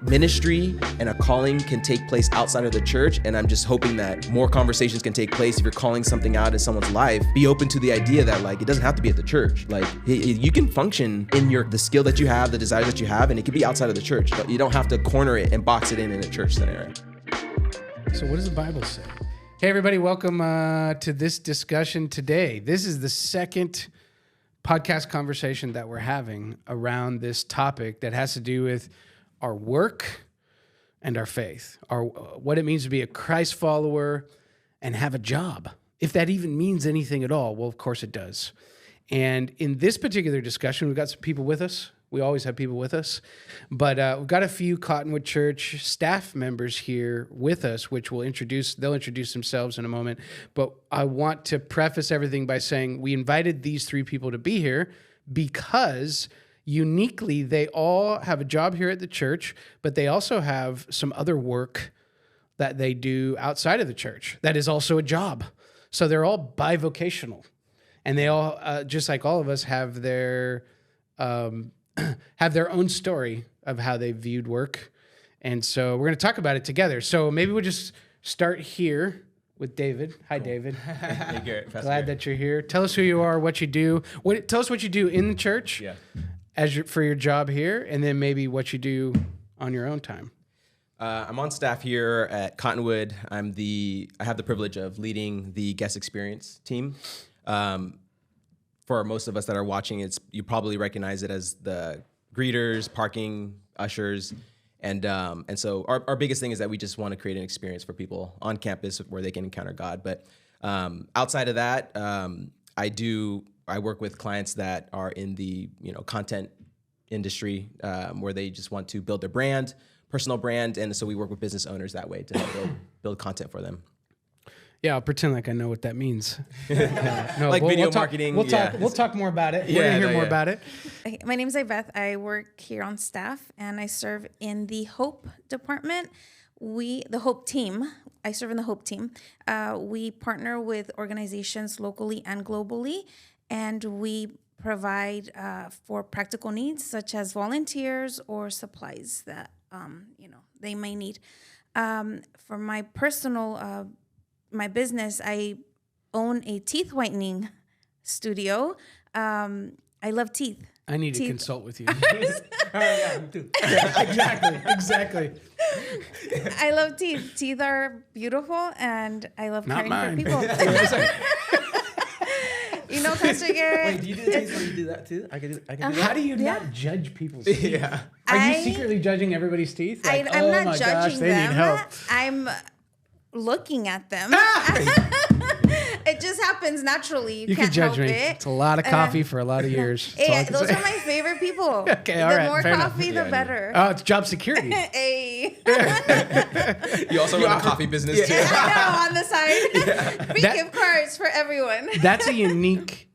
ministry and a calling can take place outside of the church. And I'm just hoping that more conversations can take place. If you're calling something out in someone's life, be open to the idea that like, it doesn't have to be at the church. Like you can function in the skill that you have, the desires that you have, and it can be outside of the church, but you don't have to corner it and box it in a church scenario. So what does the Bible say? Hey everybody, welcome to this discussion today. This is the second podcast conversation that we're having around this topic that has to do with our work and our faith, what it means to be a Christ follower and have a job, if that even means anything at all. Well, of course it does. And in this particular discussion, we've got some people with us. We always have people with us, but we've got a few Cottonwood Church staff members here with us, which they'll introduce themselves in a moment. But I want to preface everything by saying we invited these three people to be here because uniquely they all have a job here at the church, but they also have some other work that they do outside of the church that is also a job. So they're all bivocational, and they all, just like all of us, have their own story of how they viewed work. And so we're going to talk about it together. So maybe we'll just start here with David. Hi, David. Hey, Garrett. Glad that you're here. Tell us who you are, what you do. Tell us what you do in the church for your job here, and then maybe what you do on your own time. I'm on staff here at Cottonwood. I have the privilege of leading the guest experience team. For most of us that are watching, you probably recognize it as the greeters, parking, ushers, and so our biggest thing is that we just want to create an experience for people on campus where they can encounter God. But outside of that, I work with clients that are in the content industry where they just want to build their personal brand, and so we work with business owners that way to build content for them. Yeah, I'll pretend like I know what that means. Video marketing. We'll talk more about it. We're going to hear more about it. My name is Yvette. I work here on staff, and I serve in the Hope department. The Hope team. I serve in the Hope team. We partner with organizations locally and globally, and we provide for practical needs such as volunteers or supplies that they may need. For my personal my business, I own a teeth whitening studio. I love teeth. I need to consult with you. Exactly. I love teeth. Teeth are beautiful, and I love caring for people. Pastor Garrett. Wait, do you do the teeth or you do that too? I can do that. How do you not judge people's teeth? Yeah. Are you secretly judging everybody's teeth? I'm not judging them. They need help. I'm looking at them. It just happens naturally. You can't judge help me. it. It's a lot of coffee for a lot of years. Those are my favorite people. Okay, all right. The more coffee, the better. Oh, it's job security. Hey. You also run a coffee business too. I know, on the side. Free gift cards for everyone. That's a unique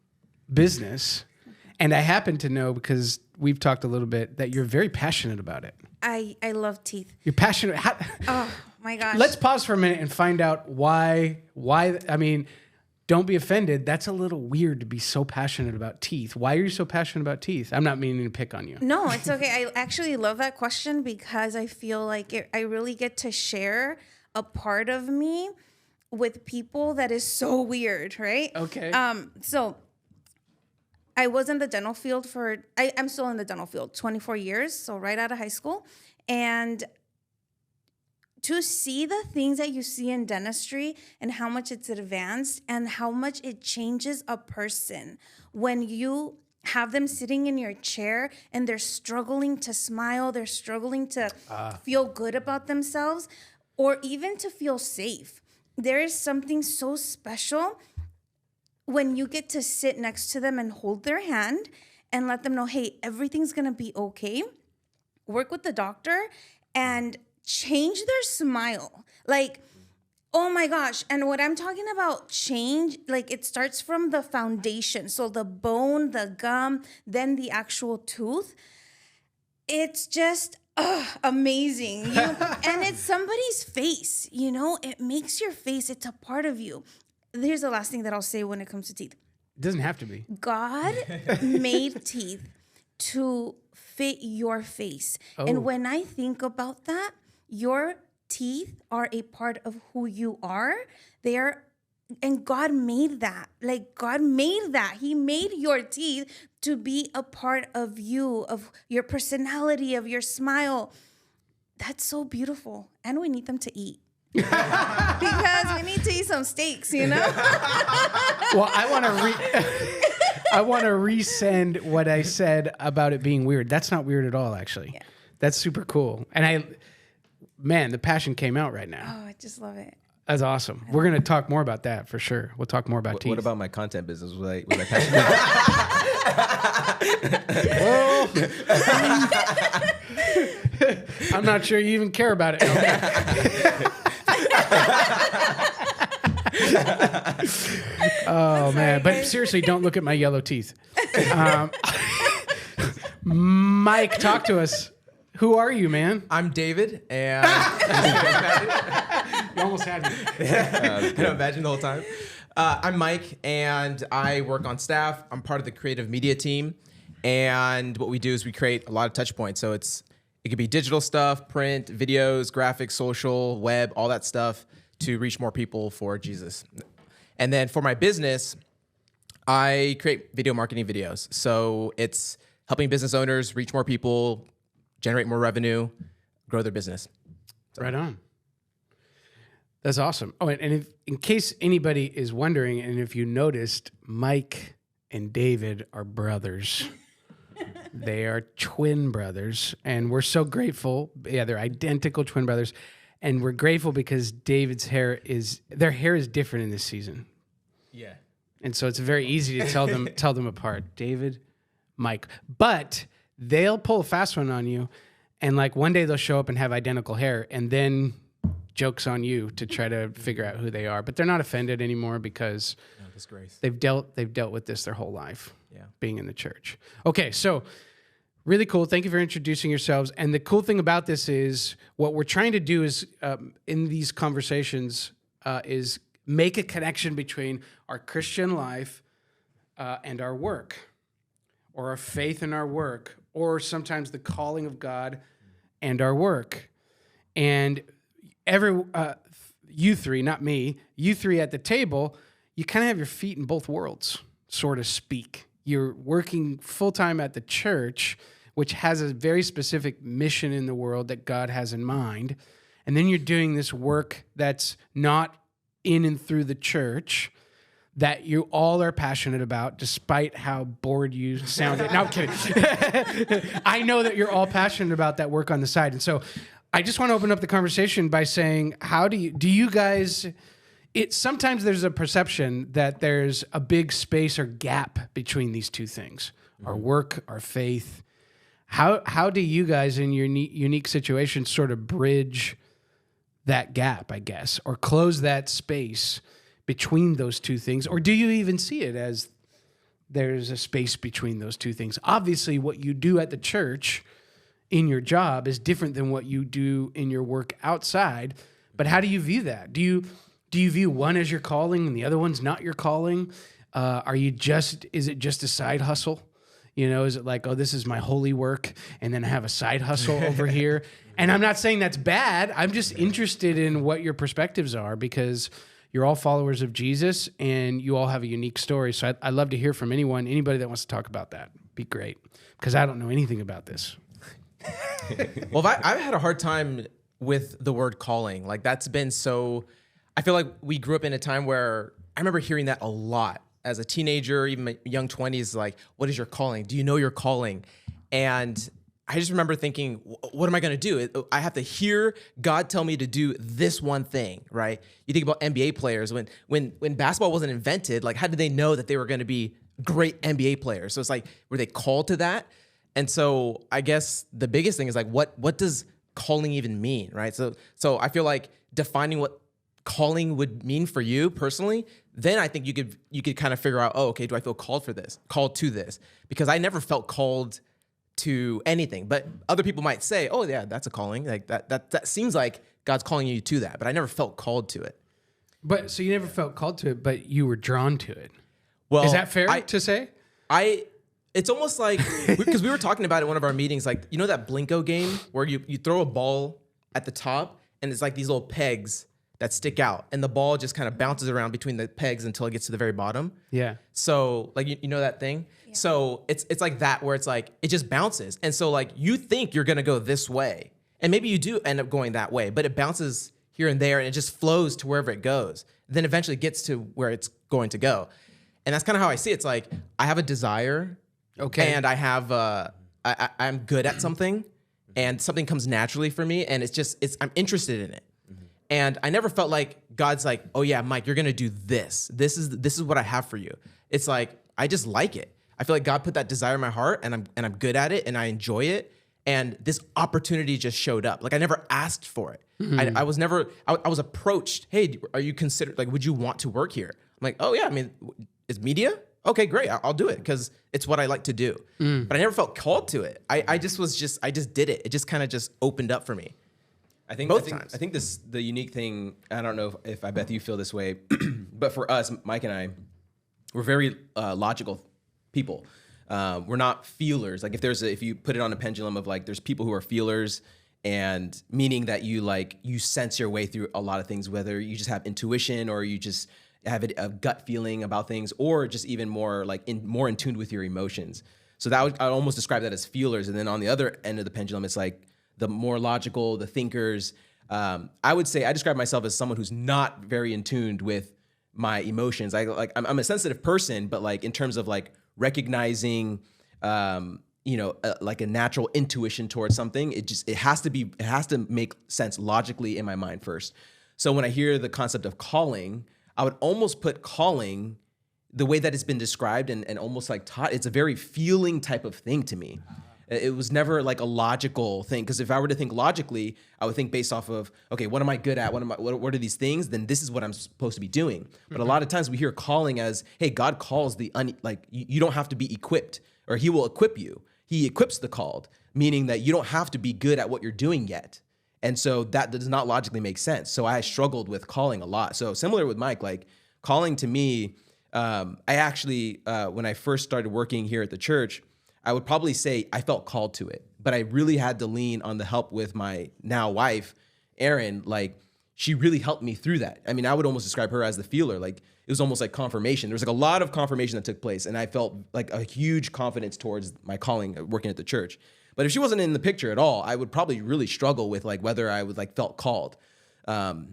business. And I happen to know, because we've talked a little bit, that you're very passionate about it. I love teeth. You're passionate. Oh, my gosh. Let's pause for a minute and find out why. I mean, don't be offended. That's a little weird to be so passionate about teeth. Why are you so passionate about teeth? I'm not meaning to pick on you. No, it's okay. I actually love that question because I feel like I really get to share a part of me with people that is so weird, right? Okay. So I was in the dental field I'm still in the dental field, 24 years, so right out of high school. And to see the things that you see in dentistry and how much it's advanced and how much it changes a person when you have them sitting in your chair and they're struggling to smile, they're struggling to feel good about themselves, or even to feel safe. There is something so special when you get to sit next to them and hold their hand and let them know, hey, everything's going to be okay. Work with the doctor and change their smile. Like, oh my gosh. And what I'm talking about change, like it starts from the foundation. So the bone, the gum, then the actual tooth. It's just amazing. And it's somebody's face, it makes your face, it's a part of you. Here's the last thing that I'll say when it comes to teeth. It doesn't have to be. God made teeth to fit your face. And when I think about that, your teeth are a part of who you are. And God made that. Like, God made that. He made your teeth to be a part of you, of your personality, of your smile. That's so beautiful. And we need them to eat. Because we need to eat some steaks, you know? Well, I want to resend what I said about it being weird. That's not weird at all, actually. Yeah. That's super cool. And the passion came out right now. Oh, I just love it. That's awesome. We're going to talk more about that for sure. We'll talk more about teeth. What about my content business? Was I passionate? I'm not sure you even care about it. Oh, man. But seriously, don't look at my yellow teeth. Mike, talk to us. Who are you, man? I'm David, and You almost had me. can you imagine the whole time? I'm Mike, and I work on staff. I'm part of the creative media team, and what we do is we create a lot of touch points. So it could be digital stuff, print, videos, graphics, social, web, all that stuff to reach more people for Jesus. And then for my business, I create video marketing videos. So it's helping business owners reach more people, generate more revenue, grow their business. Right on. That's awesome. Oh, and if, in case anybody is wondering, and if you noticed, Mike and David are brothers. They are twin brothers, and we're so grateful. Yeah, they're identical twin brothers, and we're grateful because David's hair is different in this season. Yeah. And so it's very easy to tell them apart. David, Mike. But they'll pull a fast one on you, and like one day they'll show up and have identical hair, and then joke's on you to try to figure out who they are. But they're not offended anymore because That's grace. they've dealt with this their whole life. Yeah. Being in the church. Okay, so really cool. Thank you for introducing yourselves. And the cool thing about this is what we're trying to do is in these conversations is make a connection between our Christian life and our work, or our faith and our work, or sometimes the calling of God and our work. And you three, not me, you three at the table, you kind of have your feet in both worlds, so to speak. You're working full-time at the church, which has a very specific mission in the world that God has in mind. And then you're doing this work that's not in and through the church that you all are passionate about, despite how bored you sounded. No, I'm kidding. I know that you're all passionate about that work on the side. And so I just want to open up the conversation by saying, how do you guys... Sometimes there's a perception that there's a big space or gap between these two things, our work, our faith. How do you guys in your unique situation sort of bridge that gap, I guess, or close that space between those two things? Or do you even see it as there's a space between those two things? Obviously, what you do at the church in your job is different than what you do in your work outside. But how do you view that? Do you view one as your calling and the other one's not your calling? Is it just a side hustle? You know, is it like, oh, this is my holy work, and then I have a side hustle over here? And I'm not saying that's bad. I'm just interested in what your perspectives are, because you're all followers of Jesus and you all have a unique story. So I'd love to hear from anybody that wants to talk about that. Be great, because I don't know anything about this. Well, I've had a hard time with the word calling. Like, that's been so... I feel like we grew up in a time where I remember hearing that a lot as a teenager, even my young 20s, like, what is your calling? Do you know your calling? And I just remember thinking, what am I going to do? I have to hear God tell me to do this one thing, right? You think about NBA players. When basketball wasn't invented, like, how did they know that they were going to be great NBA players? So it's like, were they called to that? And so I guess the biggest thing is like, what does calling even mean, right? So I feel like defining what calling would mean for you personally, then I think you could kind of figure out, oh, okay, do I feel called to this? Because I never felt called to anything. But other people might say, oh yeah, that's a calling. Like that seems like God's calling you to that, but I never felt called to it. But so you never felt called to it, but you were drawn to it. Well, is that fair to say? It's almost like, because we were talking about it in one of our meetings, like, you know that Blinko game where you throw a ball at the top and it's like these little pegs that stick out and the ball just kind of bounces around between the pegs until it gets to the very bottom. Yeah. So like, you know that thing? Yeah. So it's like that where it's like, it just bounces. And so like you think you're going to go this way and maybe you do end up going that way, but it bounces here and there and it just flows to wherever it goes. Then eventually gets to where it's going to go. And that's kind of how I see it. It's like, I have a desire. Okay. And I have, I'm good at something and something comes naturally for me. And I'm interested in it. Mm-hmm. And I never felt like God's like, oh yeah, Mike, you're going to do this. This is what I have for you. It's like, I just like it. I feel like God put that desire in my heart and I'm good at it and I enjoy it. And this opportunity just showed up. Like I never asked for it. Mm-hmm. I was approached. Hey, are you considered, like, would you want to work here? I'm like, oh yeah. I mean, it's media. Okay, great. I'll do it because it's what I like to do. But I never felt called to it. I just did it. It just kind of just opened up for me. I think the unique thing, I don't know if I bet you feel this way, but for us, Mike and I, we're very logical people. We're not feelers. Like if you put it on a pendulum of like, there's people who are feelers, and meaning that you sense your way through a lot of things, whether you just have intuition or you just have a gut feeling about things, or just even more like more in tune with your emotions. So I'd almost describe that as feelers. And then on the other end of the pendulum, it's like the more logical, the thinkers. I would say I describe myself as someone who's not very in tune with my emotions. I'm a sensitive person, but like in terms of like recognizing, like a natural intuition towards something, it has to make sense logically in my mind first. So when I hear the concept of calling, I would almost put calling the way that it's been described and almost like taught. It's a very feeling type of thing to me. It was never like a logical thing, because if I were to think logically, I would think based off of, okay, what am I good at? What are these things? Then this is what I'm supposed to be doing. But a lot of times we hear calling as, hey, God calls you don't have to be equipped, or he will equip you. He equips the called, meaning that you don't have to be good at what you're doing yet. And so that does not logically make sense. So I struggled with calling a lot. So similar with Mike, like calling to me, I actually, when I first started working here at the church, I would probably say I felt called to it, but I really had to lean on the help with my now wife, Erin. Like she really helped me through that. I mean, I would almost describe her as the feeler. Like it was almost like confirmation. There was like a lot of confirmation that took place, and I felt like a huge confidence towards my calling working at the church. But if she wasn't in the picture at all, I would probably really struggle with like whether I would like felt called to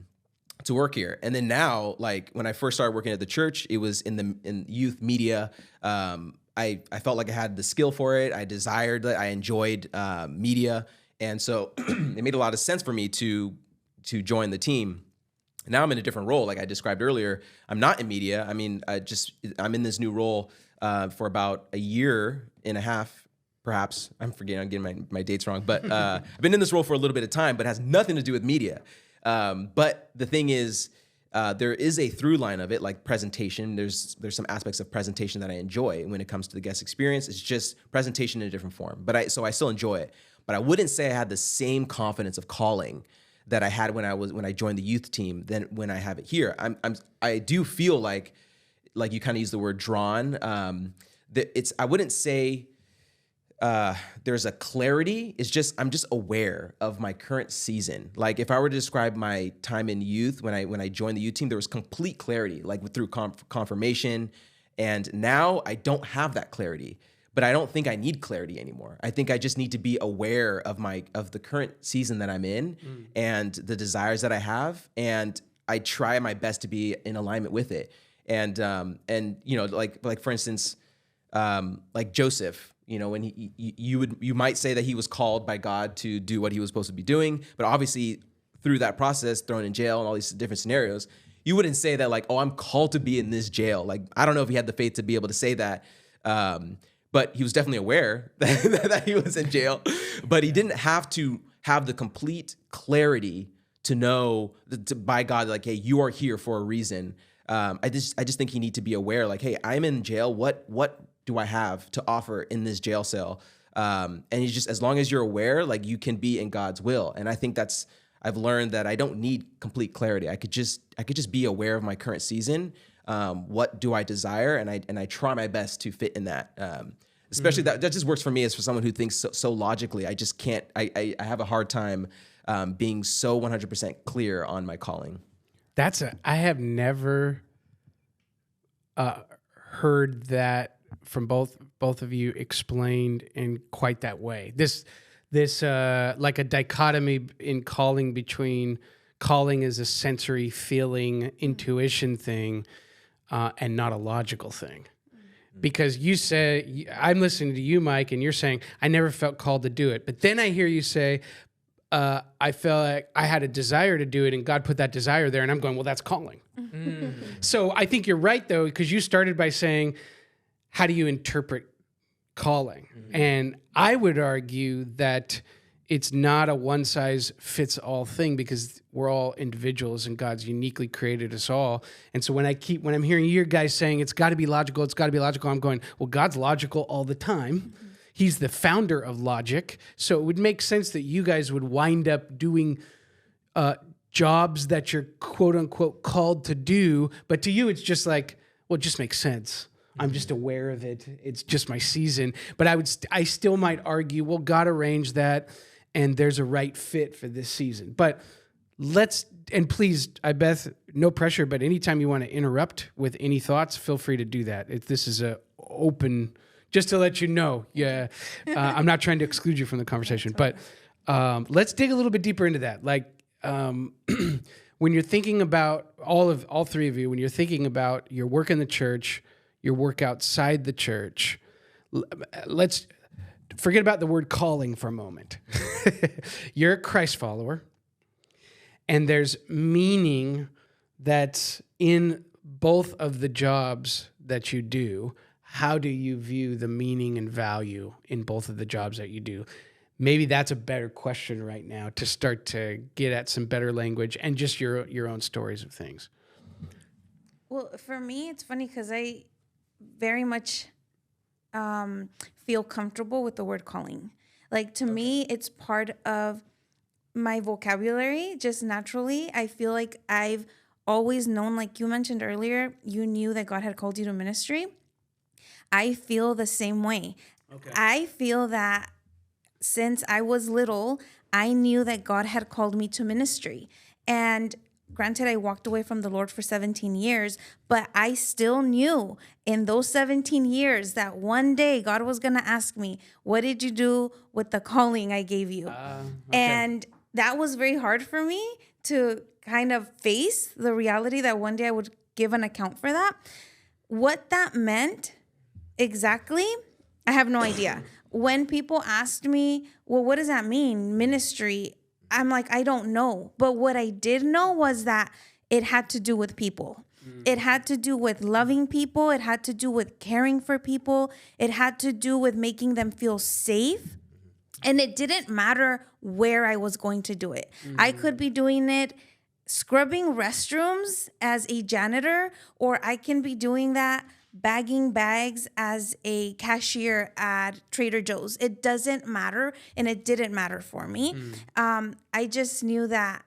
work here. And then now, like when I first started working at the church, it was in youth media. I felt like I had the skill for it. I desired that. I enjoyed media, and so it made a lot of sense for me to join the team. Now I'm in a different role, like I described earlier. I'm not in media. I mean, I'm in this new role for about a year and a half. Perhaps I'm getting my dates wrong, but I've been in this role for a little bit of time, but it has nothing to do with media. But the thing is, there is a through line of it, like presentation. There's some aspects of presentation that I enjoy when it comes to the guest experience. It's just presentation in a different form, but I still enjoy it. But I wouldn't say I had the same confidence of calling that I had when I joined the youth team than when I have it here. I do feel like you kind of use the word drawn. I wouldn't say there's a clarity. It's just I'm just aware of my current season. Like if I were to describe my time in youth when I joined the youth team, there was complete clarity, like through confirmation. And now I don't have that clarity, but I don't think I need clarity anymore. I think I just need to be aware of the current season that I'm in and the desires that I have, and I try my best to be in alignment with it. And like for instance, like Joseph. When you might say that he was called by God to do what he was supposed to be doing, but obviously through that process, thrown in jail and all these different scenarios, you wouldn't say that like, oh, I'm called to be in this jail. Like, I don't know if he had the faith to be able to say that, but he was definitely aware that he was in jail, but he didn't have to have the complete clarity to know by God, like, hey, you are here for a reason. I just think he need to be aware, like, hey, I'm in jail. What do I have to offer in this jail cell? And he's just, as long as you're aware, like you can be in God's will. And I think I've learned that I don't need complete clarity. I could just be aware of my current season. What do I desire? And I try my best to fit in that. especially that just works for me as for someone who thinks so logically. I just can't, I have a hard time being so 100% clear on my calling. I have never heard that from both of you explained in quite that way. This like a dichotomy in calling between calling is a sensory feeling, intuition thing, and not a logical thing. Because you say, I'm listening to you, Mike, and you're saying, I never felt called to do it. But then I hear you say, I felt like I had a desire to do it, and God put that desire there, and I'm going, well, that's calling. So I think you're right, though, because you started by saying, how do you interpret calling? And I would argue that it's not a one-size-fits-all thing, because we're all individuals and God's uniquely created us all. And so when I'm hearing you guys saying it's got to be logical, I'm going, well, God's logical all the time. He's the founder of logic. So it would make sense that you guys would wind up doing jobs that you're quote unquote called to do. But to you, it's just like, well, it just makes sense. I'm just aware of it. It's just my season. But I still might argue, well, God arranged that, and there's a right fit for this season. But and please, Beth, no pressure, but anytime you want to interrupt with any thoughts, feel free to do that. This is a open, just to let you know. Yeah, I'm not trying to exclude you from the conversation, but let's dig a little bit deeper into that. Like, when you're thinking about all three of you, when you're thinking about your work in the church, your work outside the church, let's forget about the word calling for a moment. You're a Christ follower, and there's meaning that's in both of the jobs that you do. How do you view the meaning and value in both of the jobs that you do? Maybe that's a better question right now to start to get at some better language and just your own stories of things. Well, for me, it's funny because I very much feel comfortable with the word calling. Like, to me, it's part of my vocabulary, just naturally. I feel like I've always known, like you mentioned earlier, you knew that God had called you to ministry. I feel the same way. Okay. I feel that since I was little, I knew that God had called me to ministry. And granted, I walked away from the Lord for 17 years, but I still knew in those 17 years that one day God was going to ask me, what did you do with the calling I gave you? Okay. And that was very hard for me to kind of face the reality that one day I would give an account for that. What that meant exactly, I have no idea. When people asked me, well, what does that mean, ministry? I'm like, I don't know. But what I did know was that it had to do with people. It had to do with loving people. It had to do with caring for people. It had to do with making them feel safe. And it didn't matter where I was going to do it. I could be doing it scrubbing restrooms as a janitor, or I can be doing that bagging bags as a cashier at Trader Joe's. It doesn't matter, and it didn't matter for me. I just knew that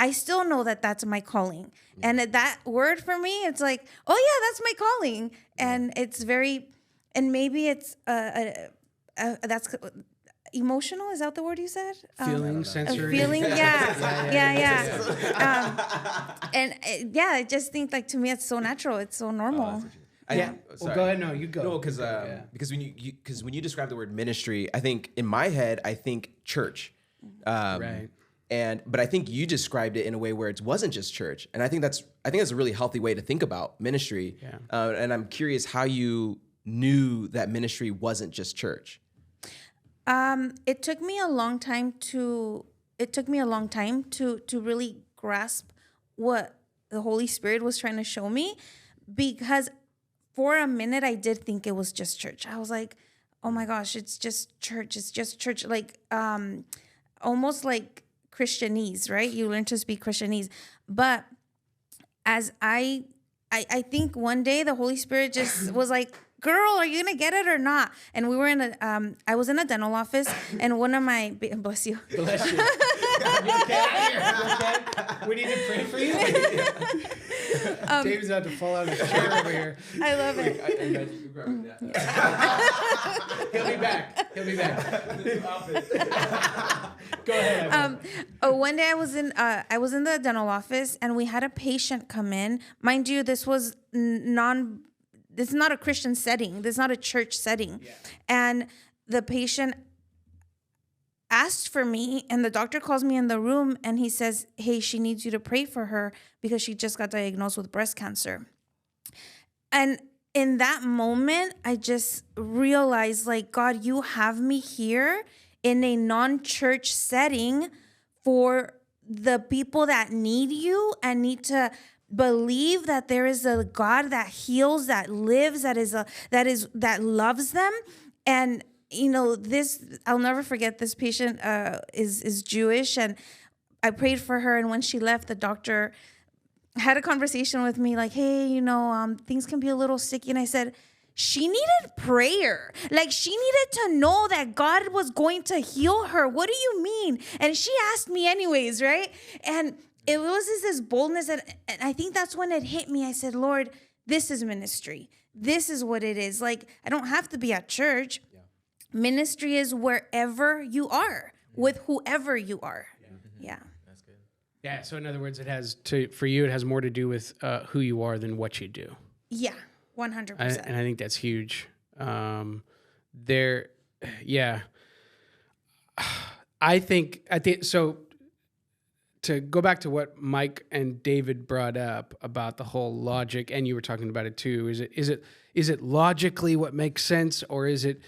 I still know that that's my calling. And that word for me, it's like, oh yeah, that's my calling. And it's very, and maybe it's, that's emotional. Is that the word you said? Feeling, sensory. Feeling, yeah. And I just think, like, to me, it's so natural. It's so normal. Well, go ahead. No, you go. No, because when you describe the word ministry, I think in my head, I think church. Right. But I think you described it in a way where it wasn't just church, and I think that's a really healthy way to think about ministry. Yeah. And I'm curious how you knew that ministry wasn't just church. It took me a long time to really grasp what the Holy Spirit was trying to show me, because for a minute I did think it was just church. I was like, oh my gosh, it's just church. It's just church. Like, almost like Christianese, right? You learn to speak Christianese. But as I think one day the Holy Spirit just was like, girl, are you gonna get it or not? And we were in I was in a dental office, and one of my, bless you. Bless you. You okay? We need to pray for you. Dave's about to fall out of his chair over here. I love it. He'll be back. Go ahead. One day I was in the dental office and we had a patient come in. Mind you, this is not a Christian setting. This is not a church setting. Yeah. And the patient asked for me, and the doctor calls me in the room and he says, hey, she needs you to pray for her because she just got diagnosed with breast cancer. And in that moment, I just realized, like, God, you have me here in a non-church setting for the people that need you and need to believe that there is a God that heals, that lives, that loves them. And you know, I'll never forget, this patient is Jewish, and I prayed for her. And when she left, the doctor had a conversation with me like, hey, you know, things can be a little sticky. And I said, she needed prayer. Like, she needed to know that God was going to heal her. What do you mean? And she asked me anyways, right? And it was this boldness. And I think that's when it hit me. I said, Lord, this is ministry. This is what it is. Like, I don't have to be at church. Ministry is wherever you are, with whoever you are. Yeah. That's good. Yeah. So in other words, for you, it has more to do with who you are than what you do. Yeah, 100%. And I think that's huge. I think so. To go back to what Mike and David brought up about the whole logic, and you were talking about it too. Is it logically what makes sense, or is it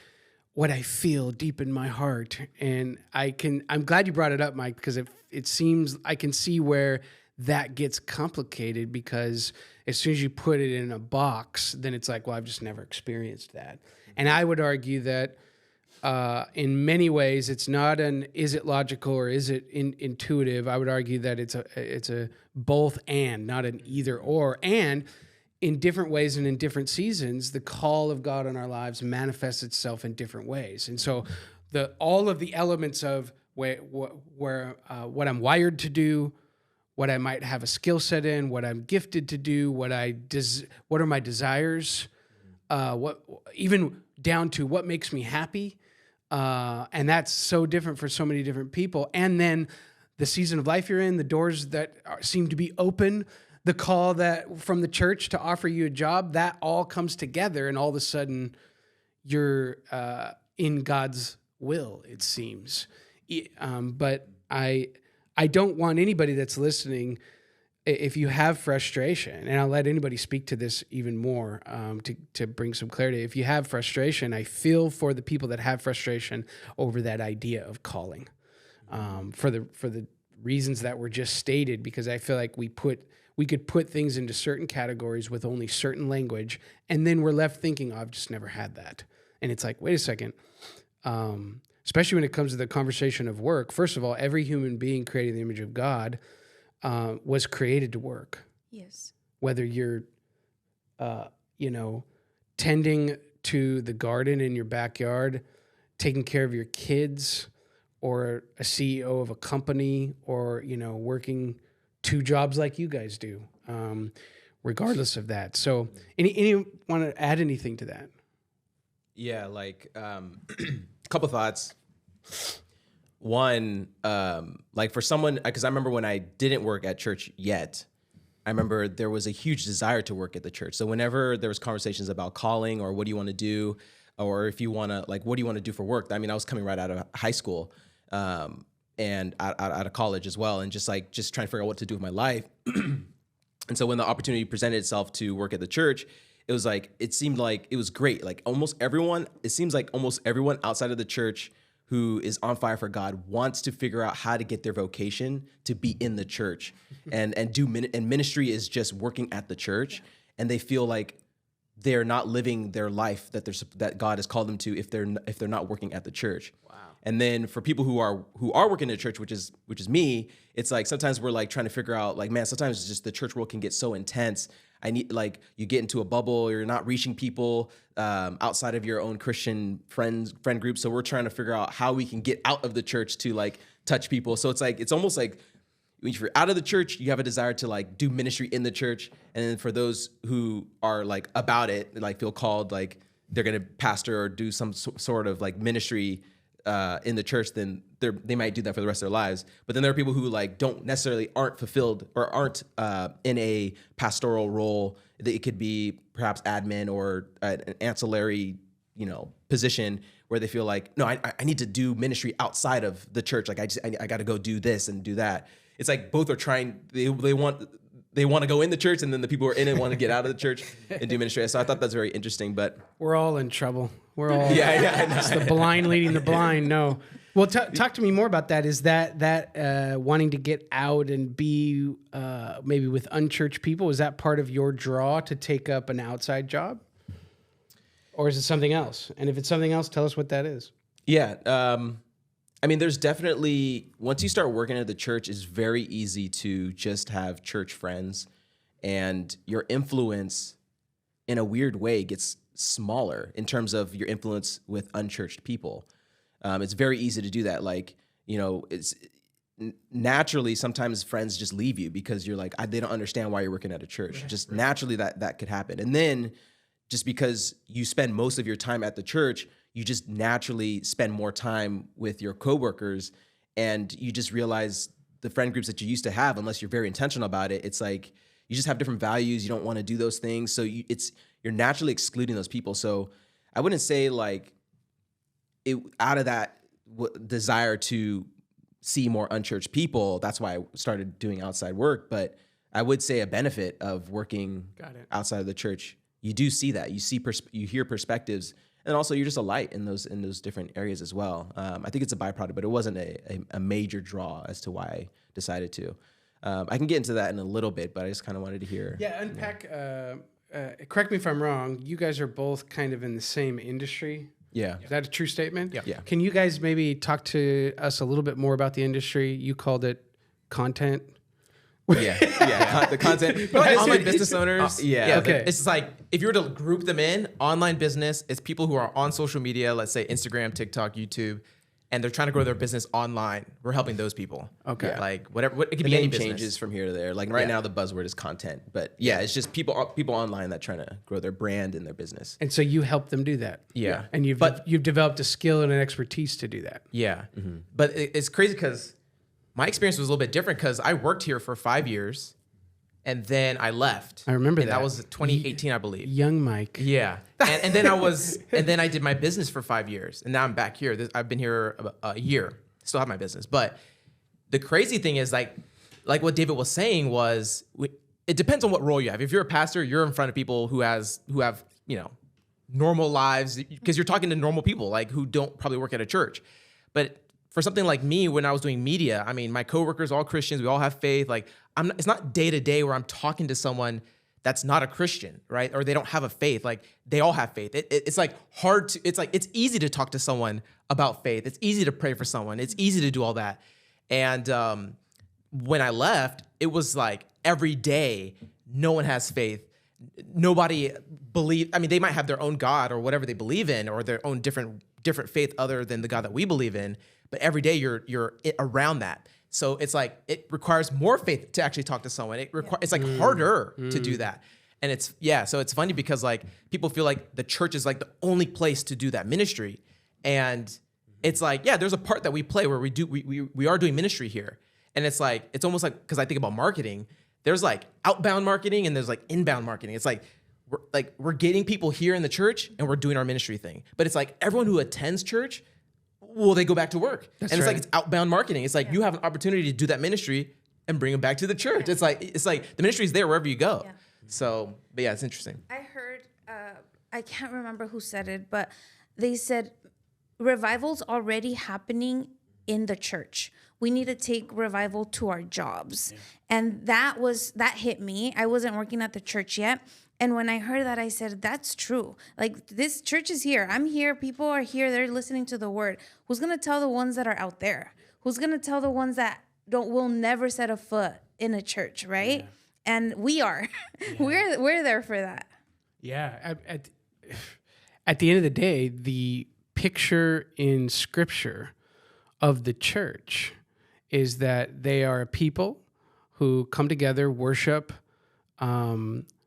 what I feel deep in my heart? And I'm glad you brought it up, Mike, because it seems I can see where that gets complicated, because as soon as you put it in a box, then it's like, well, I've just never experienced that. And I would argue that in many ways, it's not is it logical or is it intuitive? I would argue that it's a both and, not an either or. And in different ways and in different seasons, the call of God on our lives manifests itself in different ways. And so all of the elements of what I'm wired to do, what I might have a skill set in, what I'm gifted to do, what are my desires, even down to what makes me happy. And that's so different for so many different people. And then the season of life you're in, the doors that seem to be open, the call that from the church to offer you a job, that all comes together, and all of a sudden you're in God's will, it seems. But I don't want anybody that's listening, if you have frustration, and I'll let anybody speak to this even more to bring some clarity. If you have frustration, I feel for the people that have frustration over that idea of calling, for the reasons that were just stated, because I feel like we could put things into certain categories with only certain language, and then we're left thinking, oh, I've just never had that. And it's like, wait a second. Especially when it comes to the conversation of work. First of all, every human being created in the image of God was created to work. Yes. Whether you're, tending to the garden in your backyard, taking care of your kids, or a CEO of a company, or, working 2 jobs like you guys do, regardless of that. So any want to add anything to that? Yeah, like a couple thoughts. One, like for someone, because I remember when I didn't work at church yet, I remember there was a huge desire to work at the church. So whenever there was conversations about calling or what do you want to do, or if you want to, like, what do you want to do for work? I mean, I was coming right out of high school and out of college as well, and just trying to figure out what to do with my life. And so when the opportunity presented itself to work at the church, it seemed like it was great. Like it seems like almost everyone outside of the church who is on fire for God wants to figure out how to get their vocation to be in the church and ministry is just working at the church. And they feel like they're not living their life that God has called them to if they're not working at the church. Wow. And then for people who are working in the church, which is me, it's like sometimes we're like trying to figure out, like, man, sometimes it's just the church world can get so intense. I need, like, you get into a bubble, you're not reaching people outside of your own Christian friend group. So we're trying to figure out how we can get out of the church to like touch people. So it's like, it's almost like if you're out of the church, you have a desire to like do ministry in the church. And then for those who are like about it, like feel called, like they're going to pastor or do some sort of like ministry in the church, then they might do that for the rest of their lives. But then there are people who like aren't fulfilled or aren't in a pastoral role. It could be perhaps admin or an ancillary, position where they feel like, no, I need to do ministry outside of the church. Like I got to go do this and do that. It's like both are trying. They want to go in the church, and then the people who are in it want to get out of the church and do ministry. So I thought that's very interesting. But we're all in trouble. We're all yeah. It's the blind leading the blind. No. Well, talk to me more about that. Is that wanting to get out and be maybe with unchurched people? Is that part of your draw to take up an outside job? Or is it something else? And if it's something else, tell us what that is. Yeah. There's definitely, once you start working at the church, it's very easy to just have church friends, and your influence in a weird way gets smaller in terms of your influence with unchurched people. It's very easy to do that. Like, it's naturally sometimes friends just leave you because you're like, they don't understand why you're working at a church. Just naturally that could happen. And then just because you spend most of your time at the church, you just naturally spend more time with your coworkers, and you just realize the friend groups that you used to have, unless you're very intentional about it, it's like you just have different values. You don't want to do those things. So you're naturally excluding those people. So I wouldn't say like out of that desire to see more unchurched people, that's why I started doing outside work. But I would say a benefit of working outside of the church, you do see that. You hear perspectives, and also you're just a light in those different areas as well. I think it's a byproduct, but it wasn't a major draw as to why I decided to. I can get into that in a little bit, but I just kind of wanted to hear. Yeah, unpack. Correct me if I'm wrong. You guys are both kind of in the same industry. Yeah. Is that a true statement? Yeah. Can you guys maybe talk to us a little bit more about the industry? You called it content. Yeah. The content. But online business owners. Okay. It's like, if you were to group them in, online business, it's people who are on social media, let's say Instagram, TikTok, YouTube, and they're trying to grow their business online. We're helping those people. Okay. Yeah. Like whatever, it could The be any name business. changes from here to there. Like right now, the buzzword is content, but it's just people online that trying to grow their brand and their business. And so you help them do that. Yeah. And you've developed a skill and an expertise to do that. Yeah. But it's crazy because my experience was a little bit different, because I worked here for 5 years and then I left. I remember that. That was 2018, I believe. Young Mike. Yeah. And then I did my business for 5 years, and now I'm back here. I've been here a year, still have my business. But the crazy thing is like what David was saying was, it depends on what role you have. If you're a pastor, you're in front of people who have, normal lives, because you're talking to normal people, like who don't probably work at a church. But for something like me, when I was doing media, my coworkers, all Christians, we all have faith. Like it's not day to day where I'm talking to someone that's not a Christian, right? Or they don't have a faith. Like they all have faith. It's like hard to, it's easy to talk to someone about faith. It's easy to pray for someone. It's easy to do all that. And when I left, it was like every day, no one has faith. Nobody they might have their own God or whatever they believe in, or their own different faith other than the God that we believe in. But every day you're around that. So it's like, it requires more faith to actually talk to someone. It's like harder to do that. And so it's funny because like people feel like the church is like the only place to do that ministry. And it's like, there's a part that we play where we are doing ministry here. And it's like, it's almost like, because I think about marketing, there's like outbound marketing and there's like inbound marketing. It's like, we're getting people here in the church and we're doing our ministry thing. But it's like everyone who attends church, they go back to work. It's like, it's outbound marketing. It's like you have an opportunity to do that ministry and bring them back to the church. It's like the ministry is there wherever you go. Yeah. So, but it's interesting. I heard, I can't remember who said it, but they said revival's already happening in the church. We need to take revival to our jobs. Yeah. And that hit me. I wasn't working at the church yet. And when I heard that, I said, that's true. Like, this church is here. I'm here. People are here. They're listening to the word. Who's going to tell the ones that are out there? Who's going to tell the ones that will never set a foot in a church, right? Yeah. And we are. Yeah. We're there for that. Yeah. At the end of the day, the picture in Scripture of the church is that they are a people who come together, worship,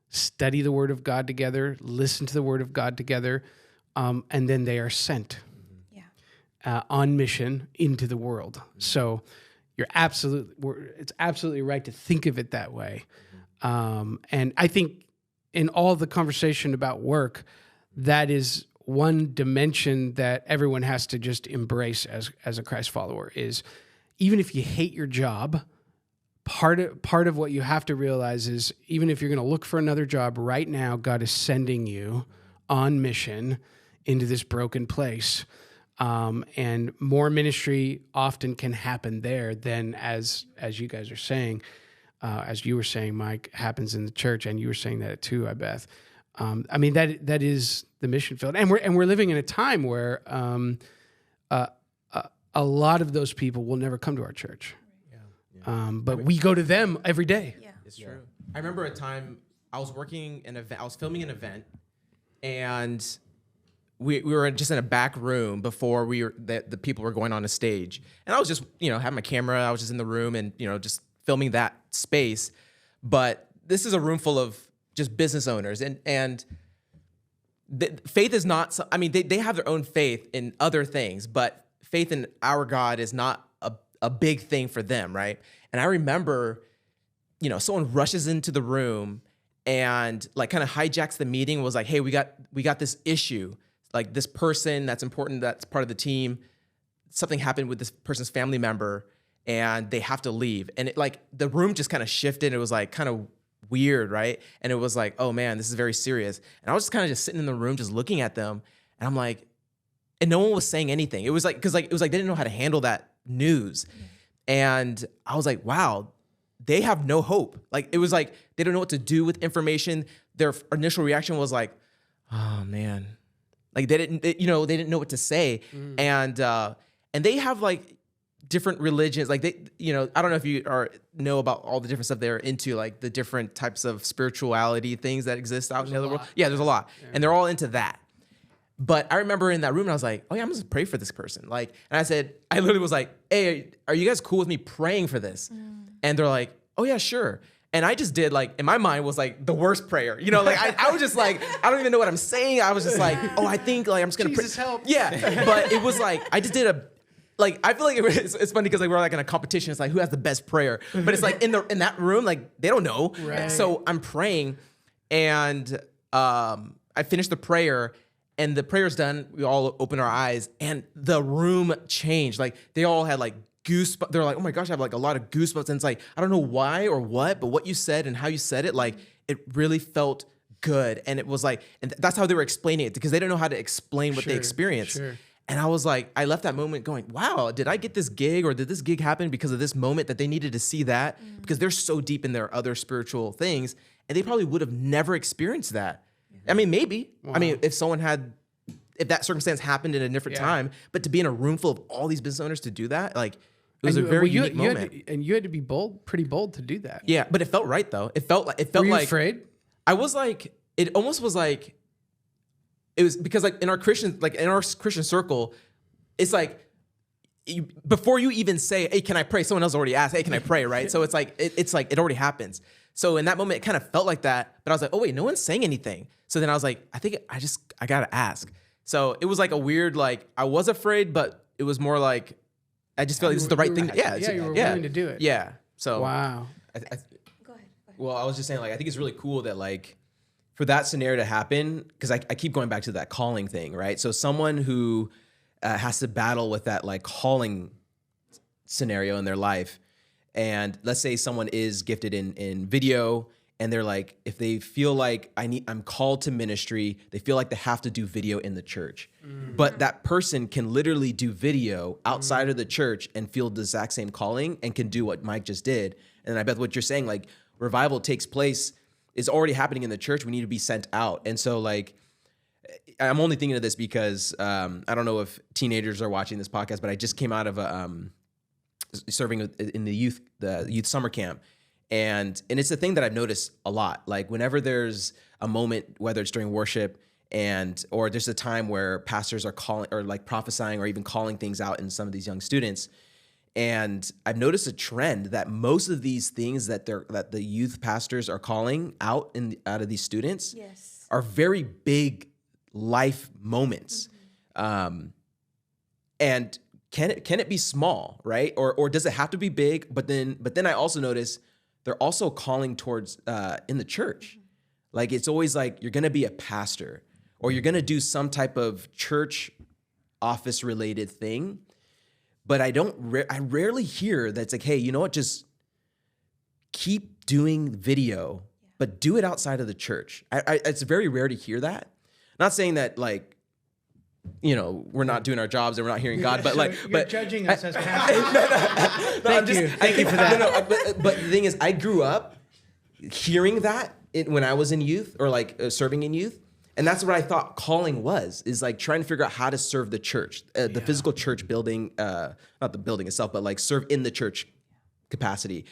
study the Word of God together, listen to the Word of God together, and then they are sent on mission into the world. So it's absolutely right to think of it that way. And I think in all the conversation about work, that is one dimension that everyone has to just embrace as a Christ follower is even if you hate your job, part of what you have to realize is even if you're going to look for another job right now, God is sending you on mission into this broken place. And more ministry often can happen there than as you guys are saying, as you were saying, Mike, happens in the church, and you were saying that too, I Beth. I mean, that is the mission field, and we're living in a time where a lot of those people will never come to our church, but we go to them every day. Yeah. It's true. I remember a time I was filming an event, and we were just in a back room before the people were going on a stage, and I was just had my camera. I was just in the room and just filming that space. But this is a room full of just business owners, and faith is not. I mean, they have their own faith in other things, but faith in our God is not a big thing for them, right? And I remember, someone rushes into the room and like kind of hijacks the meeting. Was like, hey, we got this issue. Like this person that's important, that's part of the team, something happened with this person's family member and they have to leave. And it like the room just kind of shifted. It was like kind of weird, right? And it was like, oh man, this is very serious. And I was just kind of just sitting in the room, just looking at them. And I'm like, and no one was saying anything. It was like, cause like, it was like, they didn't know how to handle that news. And I was like, wow, they have no hope. Like, it was like, they don't know what to do with information. Their initial reaction was like, oh man. Like they didn't know what to say. And they have like different religions. Like they, I don't know if you know about all the different stuff they're into, like the different types of spirituality things that exist out in the other world. Yeah, there's a lot. Yeah. And they're all into that. But I remember in that room, and I was like, oh yeah, I'm just pray for this person. Like, and I literally was like, hey, are you guys cool with me praying for this? And they're like, oh yeah, sure. And I just did like, in my mind was like the worst prayer. Like I was just like, I don't even know what I'm saying. I was just like, oh, I think like I'm just gonna pray. Jesus help. Yeah, but it was like, I just did I feel like it's funny because like we're like in a competition. It's like who has the best prayer. But it's like in that room, like they don't know. Right. So I'm praying, and I finished the prayer, and the prayer's done. We all open our eyes, and the room changed. Like they all had like goosebumps. They're like, oh my gosh, I have like a lot of goosebumps. And it's like, I don't know why or what, but what you said and how you said it, like it really felt good. And it was like, and that's how they were explaining it because they don't know how to explain what they experienced. Sure. And I was like, I left that moment going, wow, did I get this gig or did this gig happen because of this moment that they needed to see that? Because they're so deep in their other spiritual things and they probably would have never experienced that. I mean, maybe. Wow. I mean, if that circumstance happened in a different time, but to be in a room full of all these business owners to do that, like, it was a very unique moment. You had to be pretty bold to do that. Yeah, but it felt right though. It felt like Were you afraid? I was like, it almost was like, it was because like in our Christian circle, it's like before you even say, hey, can I pray? Someone else already asked, hey, can I pray? Right? So it's like it already happens. So in that moment, it kind of felt like that. But I was like, oh wait, no one's saying anything. So then I was like, I think I gotta ask. So it was like a weird, like I was afraid, but it was more like I just felt like this is the right thing. You were willing to do it. Yeah. So wow. Go ahead. Well, I was just saying, like, I think it's really cool that, like, for that scenario to happen, because I keep going back to that calling thing, right? So someone who has to battle with that, like, calling scenario in their life, and let's say someone is gifted in video, and they're like, if they feel like I'm called to ministry, they feel like they have to do video in the church. But that person can literally do video outside of the church and feel the exact same calling and can do what Mike just did. And I bet what you're saying, like, revival takes place, is already happening in the church. We need to be sent out. And so, like, I'm only thinking of this because I don't know if teenagers are watching this podcast, but I just came out of serving in the youth summer camp. And it's a thing that I've noticed a lot. Like whenever there's a moment, whether it's during worship or there's a time where pastors are calling or like prophesying or even calling things out in some of these young students, And I've noticed a trend that most of these things that the youth pastors are calling out out of these students Yes. are very big life moments. And can it be small, right? Or does it have to be big? But then I also notice they're also calling towards in the church. Like it's always like you're gonna be a pastor or you're gonna do some type of church office related thing. But I rarely hear that's like, hey, you know what? Just keep doing video, but do it outside of the church. It's very rare to hear that. Not saying that like, you know, we're not doing our jobs and we're not hearing God, but like, you're judging us as pastors. Thank you for that. But the thing is, I grew up hearing that when I was in youth or like serving in youth. And that's what I thought calling is like trying to figure out how to serve the church, the physical church building, not the building itself, but like serve in the church capacity.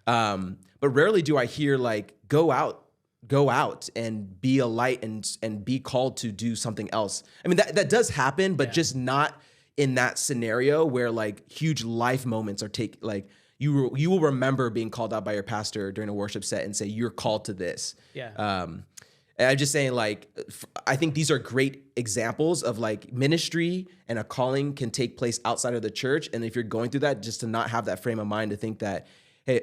But rarely do I hear like, go out and be a light and be called to do something else. I mean, that does happen, but just not in that scenario where like huge life moments are like you will remember being called out by your pastor during a worship set and say, you're called to this. Yeah. And I'm just saying, like, I think these are great examples of like ministry and a calling can take place outside of the church. And if you're going through that, just to not have that frame of mind to think that, hey,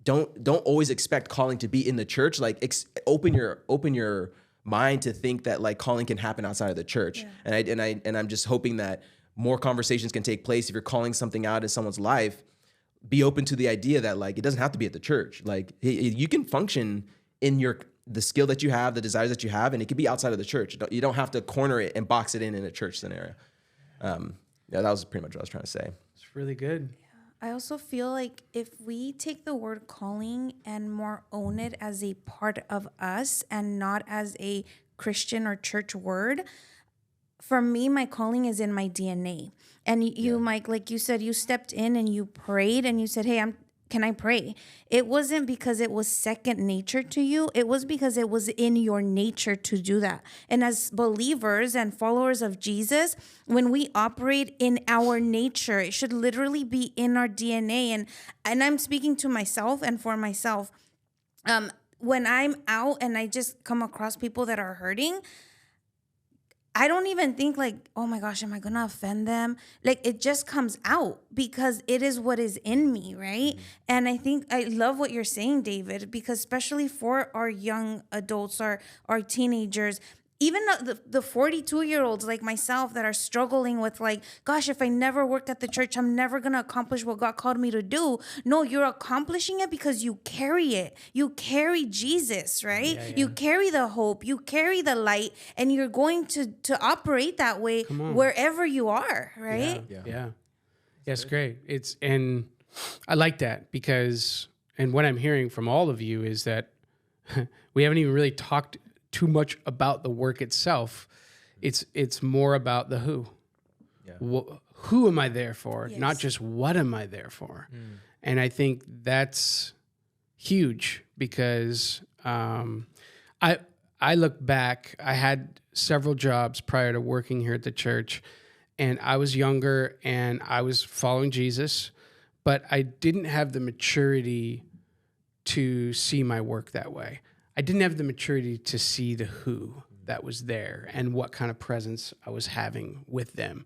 don't always expect calling to be in the church. Like, open your mind to think that like calling can happen outside of the church. Yeah. And I'm just hoping that more conversations can take place. If you're calling something out in someone's life, be open to the idea that like it doesn't have to be at the church. Like you can function in the skill that you have, the desires that you have, and it could be outside of the church. You don't have to corner it and box it in a church scenario. Yeah, that was pretty much what I was trying to say. It's really good. I also feel like if we take the word calling and more own it as a part of us and not as a Christian or church word, for me, my calling is in my DNA. And you, Mike, like you said, you stepped in and you prayed and you said, hey, can I pray? It wasn't because it was second nature to you. It was because it was in your nature to do that. And as believers and followers of Jesus, when we operate in our nature, it should literally be in our DNA. And I'm speaking to myself and for myself. When I'm out and I just come across people that are hurting, I don't even think like, oh my gosh, am I going to offend them? Like it just comes out because it is what is in me, right? And I think I love what you're saying, David, because especially for our young adults, our teenagers, even the 42-year-olds like myself that are struggling with like, gosh, if I never work at the church, I'm never going to accomplish what God called me to do. No, you're accomplishing it because you carry it. You carry Jesus, right? Yeah. You carry the hope. You carry the light. And you're going to operate that way wherever you are, right? Yeah. Yes, great. And I like that because, and what I'm hearing from all of you is that we haven't even really talked too much about the work itself. It's more about the who. Yeah. Who am I there for? Yes. Not just what am I there for? And I think that's huge because I look back. I had several jobs prior to working here at the church, and I was younger and I was following Jesus, but I didn't have the maturity to see my work that way. I didn't have the maturity to see the who that was there and what kind of presence I was having with them.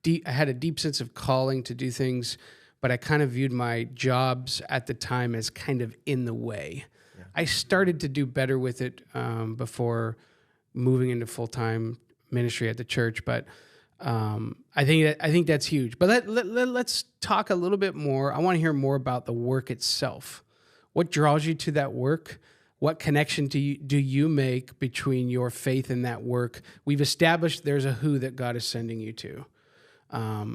I had a deep sense of calling to do things, but I kind of viewed my jobs at the time as kind of in the way. Yeah. I started to do better with it before moving into full-time ministry at the church, but I think that's huge. But let's talk a little bit more. I want to hear more about the work itself. What draws you to that work? What connection do you make between your faith and that work? We've established there's a who that God is sending you to.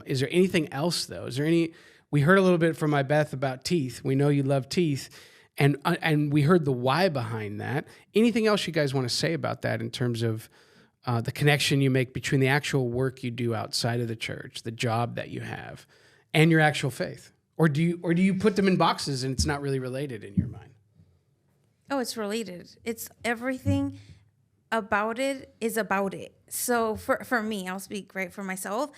Is there anything else, though? Is there any? We heard a little bit from my Beth about teeth. We know you love teeth, and we heard the why behind that. Anything else you guys want to say about that in terms of the connection you make between the actual work you do outside of the church, the job that you have, and your actual faith? Or do you put them in boxes and it's not really related in your mind? Oh, it's related. It's everything about it is about it. So for me, I'll speak right for myself.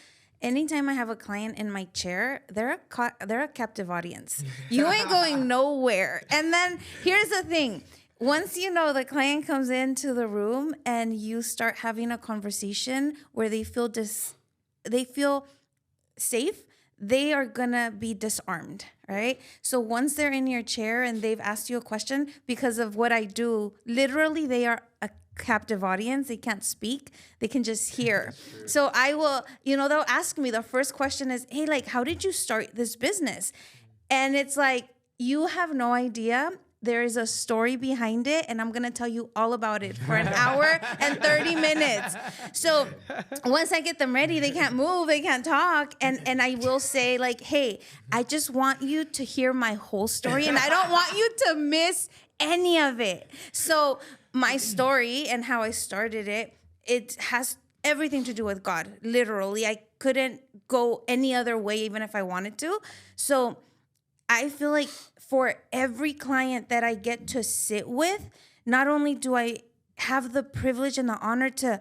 anytime I have a client in my chair, they're a captive audience. You ain't going nowhere. And then here's the thing. Once the client comes into the room and you start having a conversation where they feel safe, they are gonna be disarmed, right? So once they're in your chair and they've asked you a question, because of what I do, literally they are a captive audience. They can't speak, they can just hear. So I will, they'll ask me, the first question is, hey, like, how did you start this business? And it's like, you have no idea. There is a story behind it, and I'm going to tell you all about it for an hour and 30 minutes. So once I get them ready, they can't move, they can't talk. And I will say, like, hey, I just want you to hear my whole story, and I don't want you to miss any of it. So my story and how I started it has everything to do with God. Literally, I couldn't go any other way, even if I wanted to. So I feel like for every client that I get to sit with, not only do I have the privilege and the honor to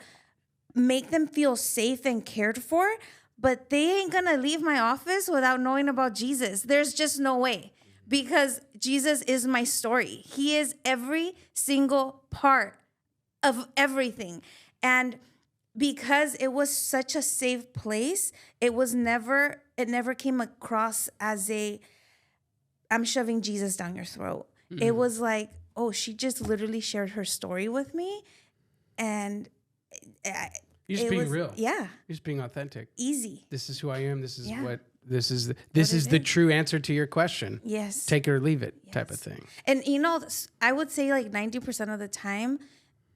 make them feel safe and cared for, but they ain't gonna leave my office without knowing about Jesus. There's just no way, because Jesus is my story. He is every single part of everything. And because it was such a safe place, it never came across as I'm shoving Jesus down your throat. Mm-hmm. It was like, oh, she just literally shared her story with me. And you're just being real. Yeah. You're just being authentic. Easy. This is who I am. This is this is the true answer to your question. Yes. Take it or leave it type of thing. And I would say like 90% of the time,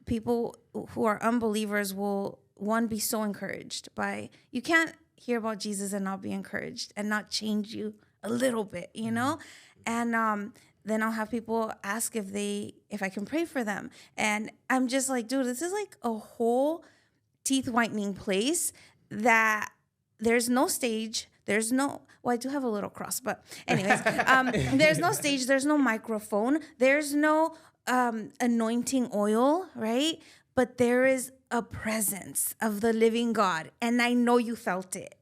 people who are unbelievers will, be so encouraged by, you can't hear about Jesus and not be encouraged and not change you a little bit, And then I'll have people ask if I can pray for them. And I'm just like, dude, this is like a whole teeth whitening place that there's no stage. Well, I do have a little cross, but anyways, there's no stage. There's no microphone. There's no anointing oil, right? But there is a presence of the living God. And I know you felt it,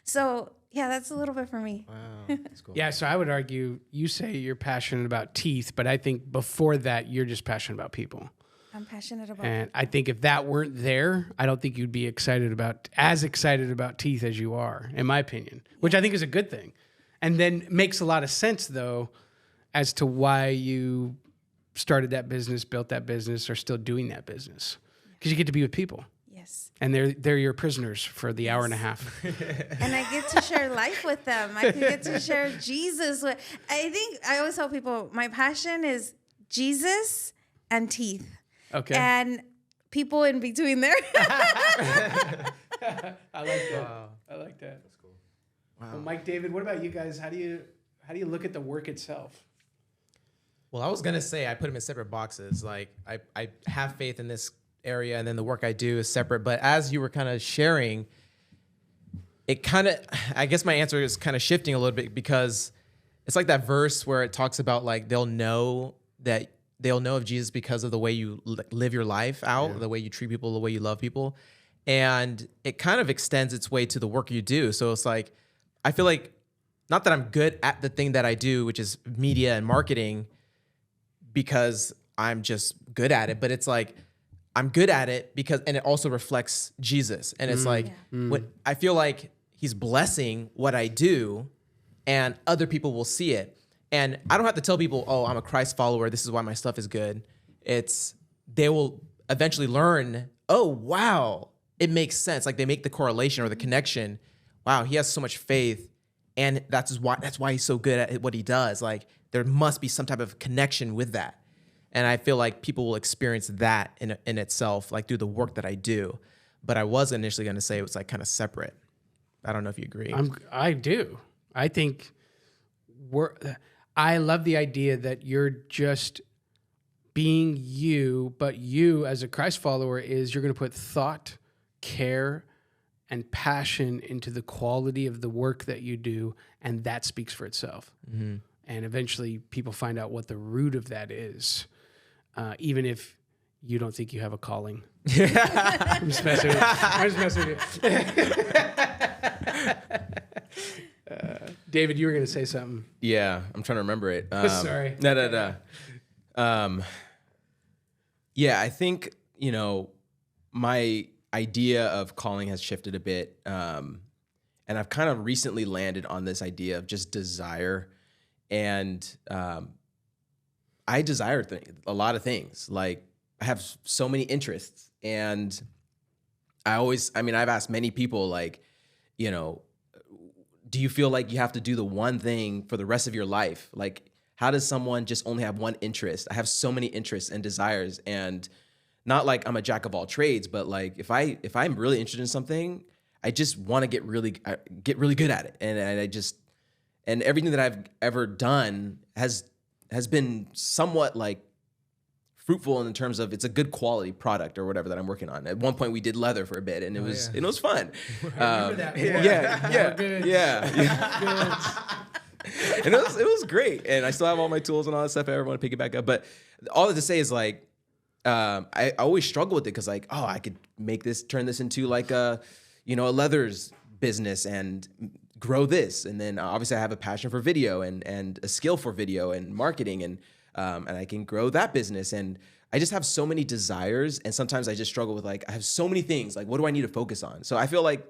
So yeah, that's a little bit for me. Wow, that's cool. Yeah, so I would argue, you say you're passionate about teeth, but I think before that, you're just passionate about people. I'm passionate about And I think if that weren't there, I don't think you'd be as excited about teeth as you are, in my opinion, which I think is a good thing. And then makes a lot of sense, though, as to why you started that business, built that business, or still doing that business. Because you get to be with people. Yes. And they're your prisoners for the hour and a half. And I get to share life with them. I can get to share Jesus with. I always tell people my passion is Jesus and teeth. Okay. And people in between there. I like that. Wow. I like that. That's cool. Wow. Well, Mike, David, what about you guys? How do you look at the work itself? Well, I was gonna say I put them in separate boxes. Like I have faith in this area, and then the work I do is separate. But as you were kind of sharing, I guess my answer is kind of shifting a little bit, because it's like that verse where it talks about like they'll know of Jesus because of the way you live your life out, the way you treat people, the way you love people. And it kind of extends its way to the work you do. So it's like, I feel like, not that I'm good at the thing that I do, which is media and marketing, because I'm just good at it, but it's like, I'm good at it and it also reflects Jesus. And it's what I feel like he's blessing what I do, and other people will see it. And I don't have to tell people, oh, I'm a Christ follower, this is why my stuff is good. They will eventually learn, oh, wow, it makes sense. Like they make the correlation or the connection. Wow, he has so much faith, and that's why he's so good at what he does. Like there must be some type of connection with that. And I feel like people will experience that in itself, like through the work that I do. But I was initially going to say it was like kind of separate. I don't know if you agree. I do. I think I love the idea that you're just being you, but you as a Christ follower you're going to put thought, care, and passion into the quality of the work that you do, and that speaks for itself. Mm-hmm. And eventually people find out what the root of that is, even if you don't think you have a calling. I'm just messing with you. David, you were going to say something. Yeah, I'm trying to remember it. Sorry. No. Yeah, I think, my idea of calling has shifted a bit. And I've kind of recently landed on this idea of just desire. And I desire a lot of things. Like, I have so many interests. And I've asked many people, like, do you feel like you have to do the one thing for the rest of your life? Like, how does someone just only have one interest? I have so many interests and desires, and not like I'm a jack of all trades, but like if I'm really interested in something, I just want to get really good at it. And everything that I've ever done has been somewhat like fruitful in terms of it's a good quality product or whatever that I'm working on. At one point we did leather for a bit, and it was fun. Remember that? Yeah. And it was great. And I still have all my tools and all that stuff if I ever want to pick it back up. But all that to say is like, I always struggle with it because like, I could turn this into like a leathers business and grow this. And then obviously I have a passion for video and a skill for video and marketing and I can grow that business. And I just have so many desires. And sometimes I just struggle with like, I have so many things. Like, what do I need to focus on? So I feel like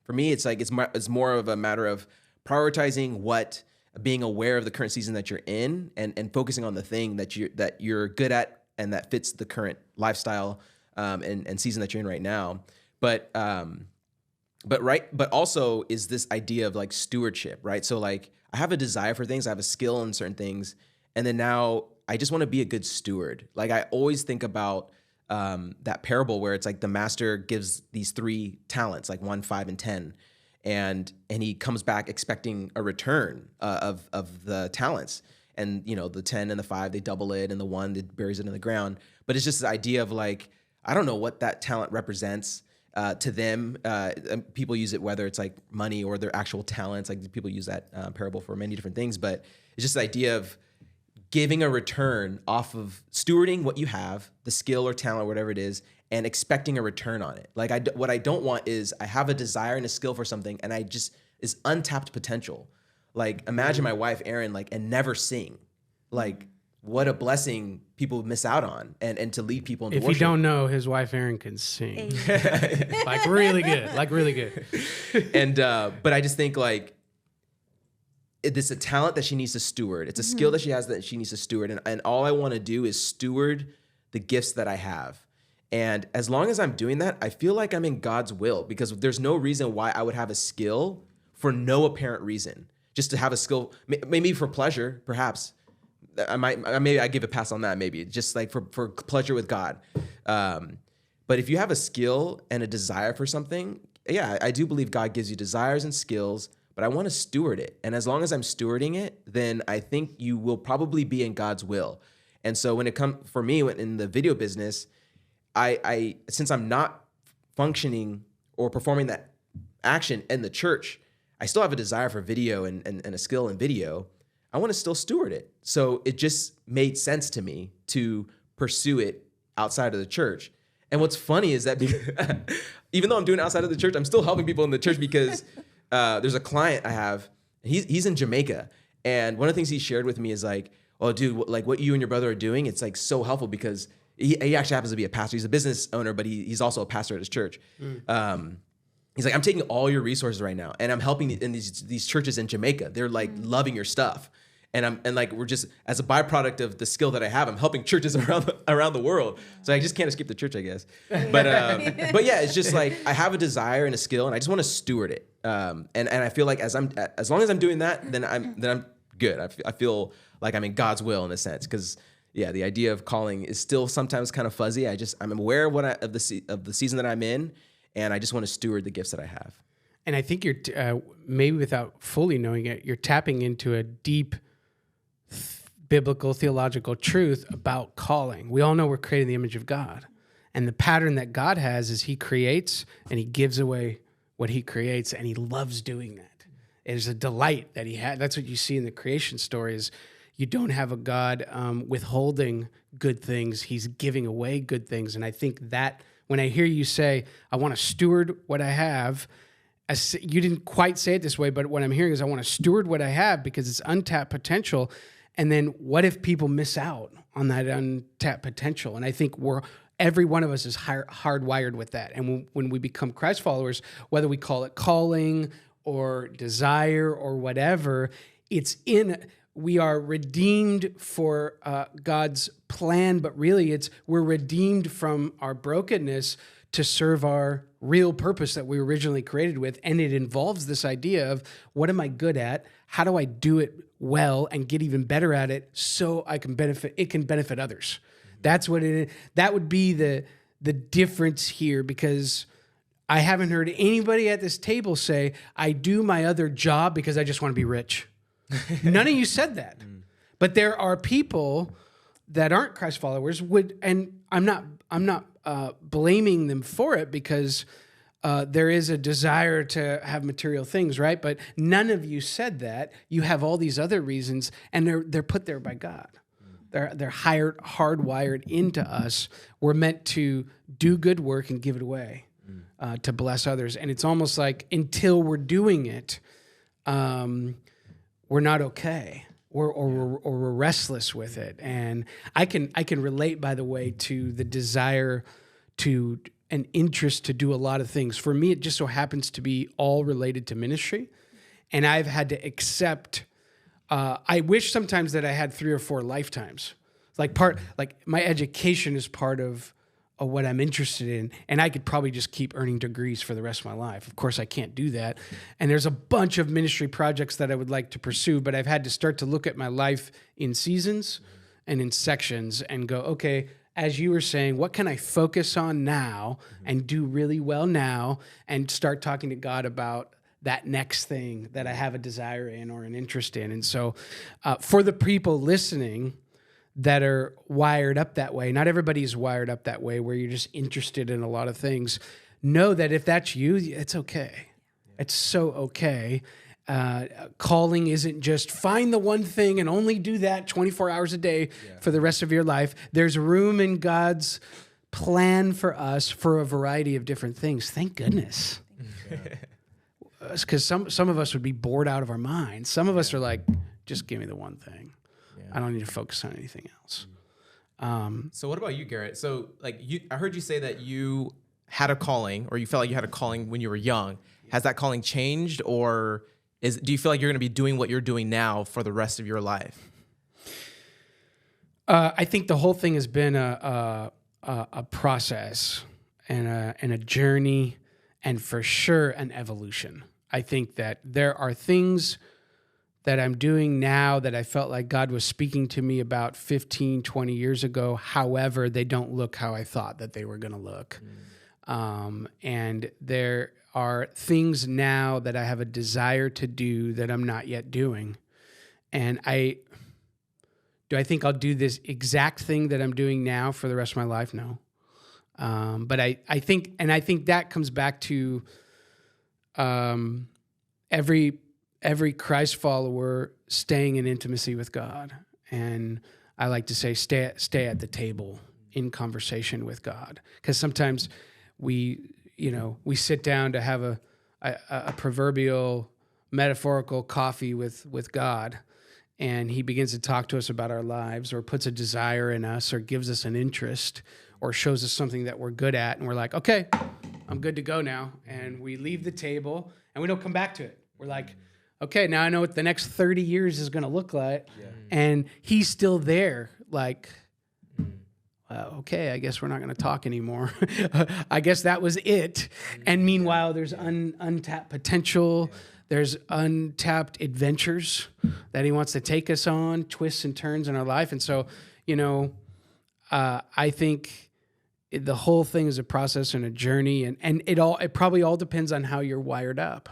for me, it's like, it's more of a matter of prioritizing being aware of the current season that you're in and focusing on the thing that you're good at and that fits the current lifestyle and season that you're in right now. But also is this idea of like stewardship, right? So like I have a desire for things, I have a skill in certain things, and then now I just want to be a good steward. Like I always think about that parable where it's like the master gives these 3 talents, like 1, 5, and 10. And he comes back expecting a return of the talents. And, the 10 and the 5, they double it, and the 1, they buries it in the ground. But it's just this idea of like, I don't know what that talent represents to them. People use it, whether it's like money or their actual talents. Like people use that parable for many different things. But it's just the idea of giving a return off of stewarding what you have, the skill or talent, or whatever it is, and expecting a return on it. Like what I don't want is I have a desire and a skill for something, and is untapped potential. Like imagine my wife Erin, like, and never sing. Like what a blessing people miss out on, and to lead people into worship. If you don't know, his wife Erin can sing, like really good. And but I just think like it's a talent that she needs to steward. It's a skill that she has that she needs to steward, and all I want to do is steward the gifts that I have. And as long as I'm doing that, I feel like I'm in God's will, because there's no reason why I would have a skill for no apparent reason. Just to have a skill, maybe for pleasure, perhaps. Maybe I give a pass on that, maybe. Just like for pleasure with God. But if you have a skill and a desire for something, yeah, I do believe God gives you desires and skills, but I want to steward it. And as long as I'm stewarding it, then I think you will probably be in God's will. And so when it comes, for me, in the video business, I since I'm not functioning or performing that action in the church, I still have a desire for video and a skill in video. I want to still steward it. So it just made sense to me to pursue it outside of the church. And what's funny is that even though I'm doing it outside of the church, I'm still helping people in the church, because there's a client I have, he's in Jamaica. And one of the things he shared with me is like, oh, dude, like what you and your brother are doing, it's like so helpful, because he actually happens to be a pastor. He's a business owner, but he's also a pastor at his church. He's like, I'm taking all your resources right now, and I'm helping in these churches in Jamaica. They're like loving your stuff, and we're just, as a byproduct of the skill that I have, I'm helping churches around the world. So I just can't escape the church, I guess. But yeah, it's just like I have a desire and a skill, and I just want to steward it. And I feel like as long as I'm doing that, then I'm good. I feel like I'm in God's will in a sense, because yeah, the idea of calling is still sometimes kind of fuzzy. I'm aware of the season that I'm in, and I just want to steward the gifts that I have. And I think you're maybe without fully knowing it, you're tapping into a deep biblical theological truth about calling. We all know we're created in the image of God, and the pattern that God has is He creates and He gives away what He creates, and He loves doing that. There's a delight that He had. That's what you see in the creation stories. You don't have a God withholding good things. He's giving away good things. And I think that when I hear you say, I want to steward what I have, you didn't quite say it this way, but what I'm hearing is I want to steward what I have because it's untapped potential. And then what if people miss out on that untapped potential? And I think every one of us is hardwired with that. And when we become Christ followers, whether we call it calling or desire or whatever, we are redeemed for God's plan, but really we're redeemed from our brokenness to serve our real purpose that we were originally created with. And it involves this idea of what am I good at? How do I do it well and get even better at it so it can benefit others? That's what it is. That would be the difference here, because I haven't heard anybody at this table say, I do my other job because I just want to be rich. None of you said that. But there are people that aren't Christ followers and I'm not blaming them for it, because there is a desire to have material things, right? But none of you said that. You have all these other reasons, and they're put there by God. They're hardwired into us. We're meant to do good work and give it away to bless others. And it's almost like until we're doing it, we're not okay, or we're restless with it. And I can relate, by the way, to the desire to an interest to do a lot of things. For me, it just so happens to be all related to ministry, and I've had to accept. I wish sometimes that I had 3 or 4 lifetimes. Like my education is part of what I'm interested in, and I could probably just keep earning degrees for the rest of my life. Of course, I can't do that. And there's a bunch of ministry projects that I would like to pursue, but I've had to start to look at my life in seasons and in sections and go, okay, as you were saying, what can I focus on now and do really well now, and start talking to God about that next thing that I have a desire in or an interest in. And so for the people listening that are wired up that way, not everybody is wired up that way where you're just interested in a lot of things. Know that if that's you, it's okay. It's so okay. Calling isn't just find the one thing and only do that 24 hours a day for the rest of your life. There's room in God's plan for us for a variety of different things. Thank goodness. Because some of us would be bored out of our minds. Some of us are like, just give me the one thing. Yeah. I don't need to focus on anything else. So what about you, Garrett? So I heard you say that you had a calling, or you felt like you had a calling when you were young. Has that calling changed, or do you feel like you're going to be doing what you're doing now for the rest of your life? I think the whole thing has been a process and a journey, and for sure an evolution. I think that there are things that I'm doing now that I felt like God was speaking to me about 15, 20 years ago. However, they don't look how I thought that they were going to look. And there are things now that I have a desire to do that I'm not yet doing. And do I think I'll do this exact thing that I'm doing now for the rest of my life? No. But I think that comes back to every Christ follower staying in intimacy with God. And I like to say, stay at the table in conversation with God. Because sometimes we sit down to have a proverbial metaphorical coffee with God, and he begins to talk to us about our lives, or puts a desire in us, or gives us an interest, or shows us something that we're good at, and we're like, okay, I'm good to go now. And we leave the table, and we don't come back to it. We're like, okay, now I know what the next 30 years is going to look like. Yeah. And he's still there, like, okay, I guess we're not going to talk anymore. I guess that was it. And meanwhile, there's untapped potential. There's untapped adventures that he wants to take us on, twists and turns in our life. And so, I think the whole thing is a process and a journey, and it probably all depends on how you're wired up.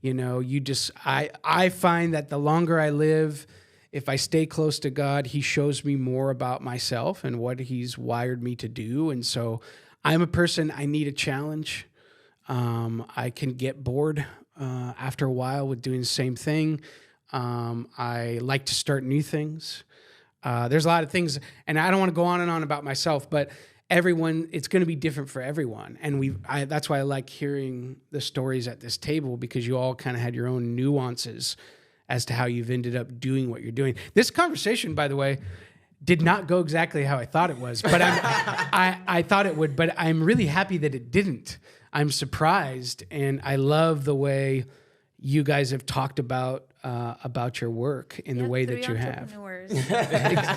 I find that the longer I live, if I stay close to God, he shows me more about myself and what he's wired me to do. And so I'm a person, I need a challenge. I can get bored after a while with doing the same thing. I like to start new things. There's a lot of things, and I don't want to go on and on about myself, but everyone, it's going to be different for everyone. And that's why I like hearing the stories at this table, because you all kind of had your own nuances as to how you've ended up doing what you're doing. This conversation, by the way, did not go exactly how I thought it was, but I thought it would, but I'm really happy that it didn't. I'm surprised, and I love the way you guys have talked about your work in the way that you have.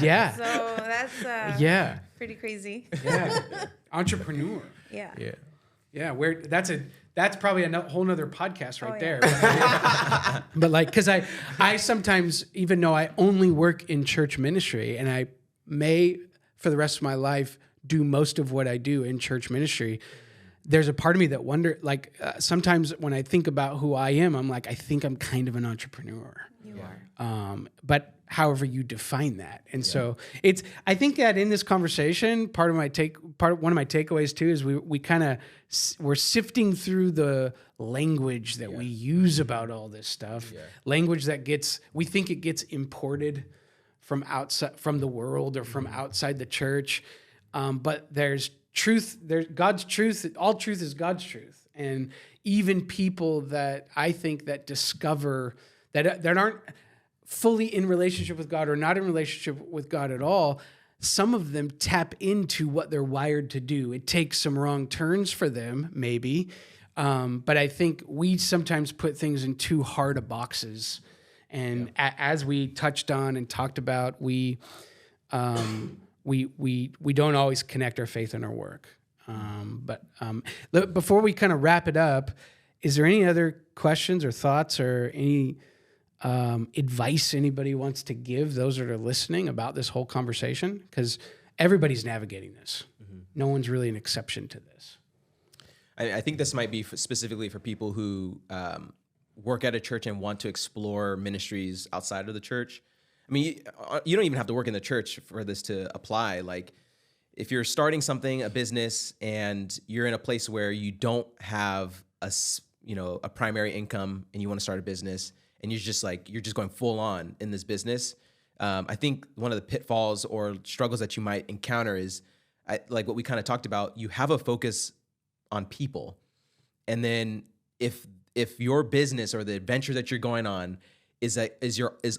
Yeah. So that's pretty crazy. Yeah. Entrepreneur. Yeah. Yeah. Yeah. That's probably a whole nother podcast right there. Yeah. But like, because I sometimes, even though I only work in church ministry, and I may for the rest of my life do most of what I do in church ministry, there's a part of me that sometimes when I think about who I am, I'm like, I think I'm kind of an entrepreneur. You are. But however you define that. And so I think that in this conversation, one of my takeaways too, is we're sifting through the language that we use about all this stuff, language that we think it gets imported from outside, from the world or from outside the church. But there's truth, there's God's truth. All truth is God's truth. And even people that I think that discover that aren't fully in relationship with God or not in relationship with God at all, some of them tap into what they're wired to do. It takes some wrong turns for them, maybe. But I think we sometimes put things in too hard of boxes. And as we touched on and talked about, we don't always connect our faith and our work. But before we kind of wrap it up, is there any other questions or thoughts or any advice anybody wants to give those that are listening about this whole conversation? Because everybody's navigating this. Mm-hmm. No one's really an exception to this. I think this might be specifically for people who work at a church and want to explore ministries outside of the church. I mean, you don't even have to work in the church for this to apply. Like, if you're starting something, a business, and you're in a place where you don't have a primary income and you want to start a business, and you're just going full on in this business, I think one of the pitfalls or struggles that you might encounter is, like what we kind of talked about, you have a focus on people. And then if your business or the adventure that you're going on is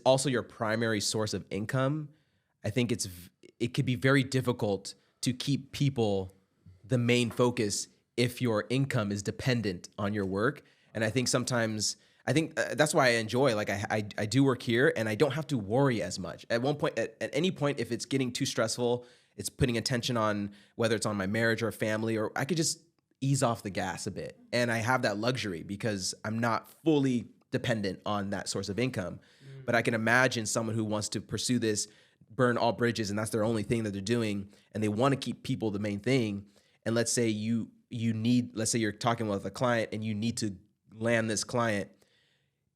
also your primary source of income, I think it could be very difficult to keep people the main focus if your income is dependent on your work. And I think sometimes, that's why I enjoy, like I do work here and I don't have to worry as much. At one point, at any point, if it's getting too stressful, it's putting attention on whether it's on my marriage or family, or I could just ease off the gas a bit. And I have that luxury because I'm not fully dependent on that source of income. Mm. But I can imagine someone who wants to pursue this, burn all bridges, and that's their only thing that they're doing, and they want to keep people the main thing. And let's say let's say you're talking with a client and you need to land this client.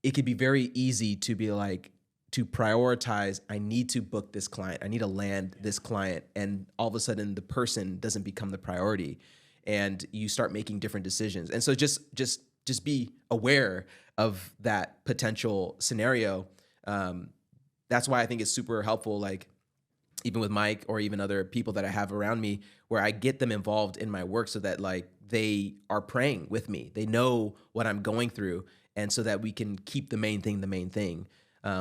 It could be very easy to be like, to prioritize, I need to book this client, I need to land this client, and all of a sudden the person doesn't become the priority, and you start making different decisions. And so just be aware of that potential scenario. That's why I think it's super helpful, like even with Mike or even other people that I have around me, where I get them involved in my work so that like they are praying with me. They know what I'm going through, and so that we can keep the main thing the main thing.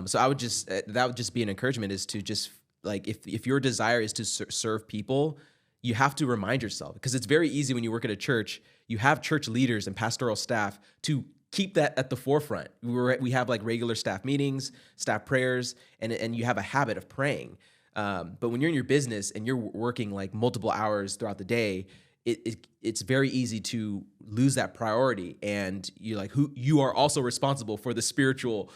So I would that would just be an encouragement, is to just like, if your desire is to serve people, you have to remind yourself, because it's very easy when you work at a church, you have church leaders and pastoral staff to keep that at the forefront. We have like regular staff meetings, staff prayers, and you have a habit of praying. But when you're in your business and you're working like multiple hours throughout the day, it's very easy to lose that priority, and you are also responsible for the spiritual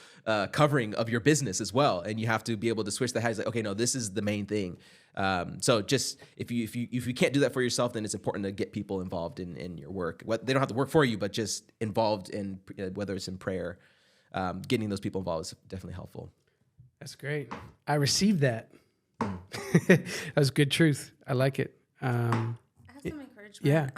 covering of your business as well, and you have to be able to switch the heads. Like, okay, no, this is the main thing. So just if you can't do that for yourself, then it's important to get people involved in your work. They don't have to work for you, but just involved in, whether it's in prayer, getting those people involved is definitely helpful. That's great. I received that. That was good truth. I like it. I have some encouragement. Yeah.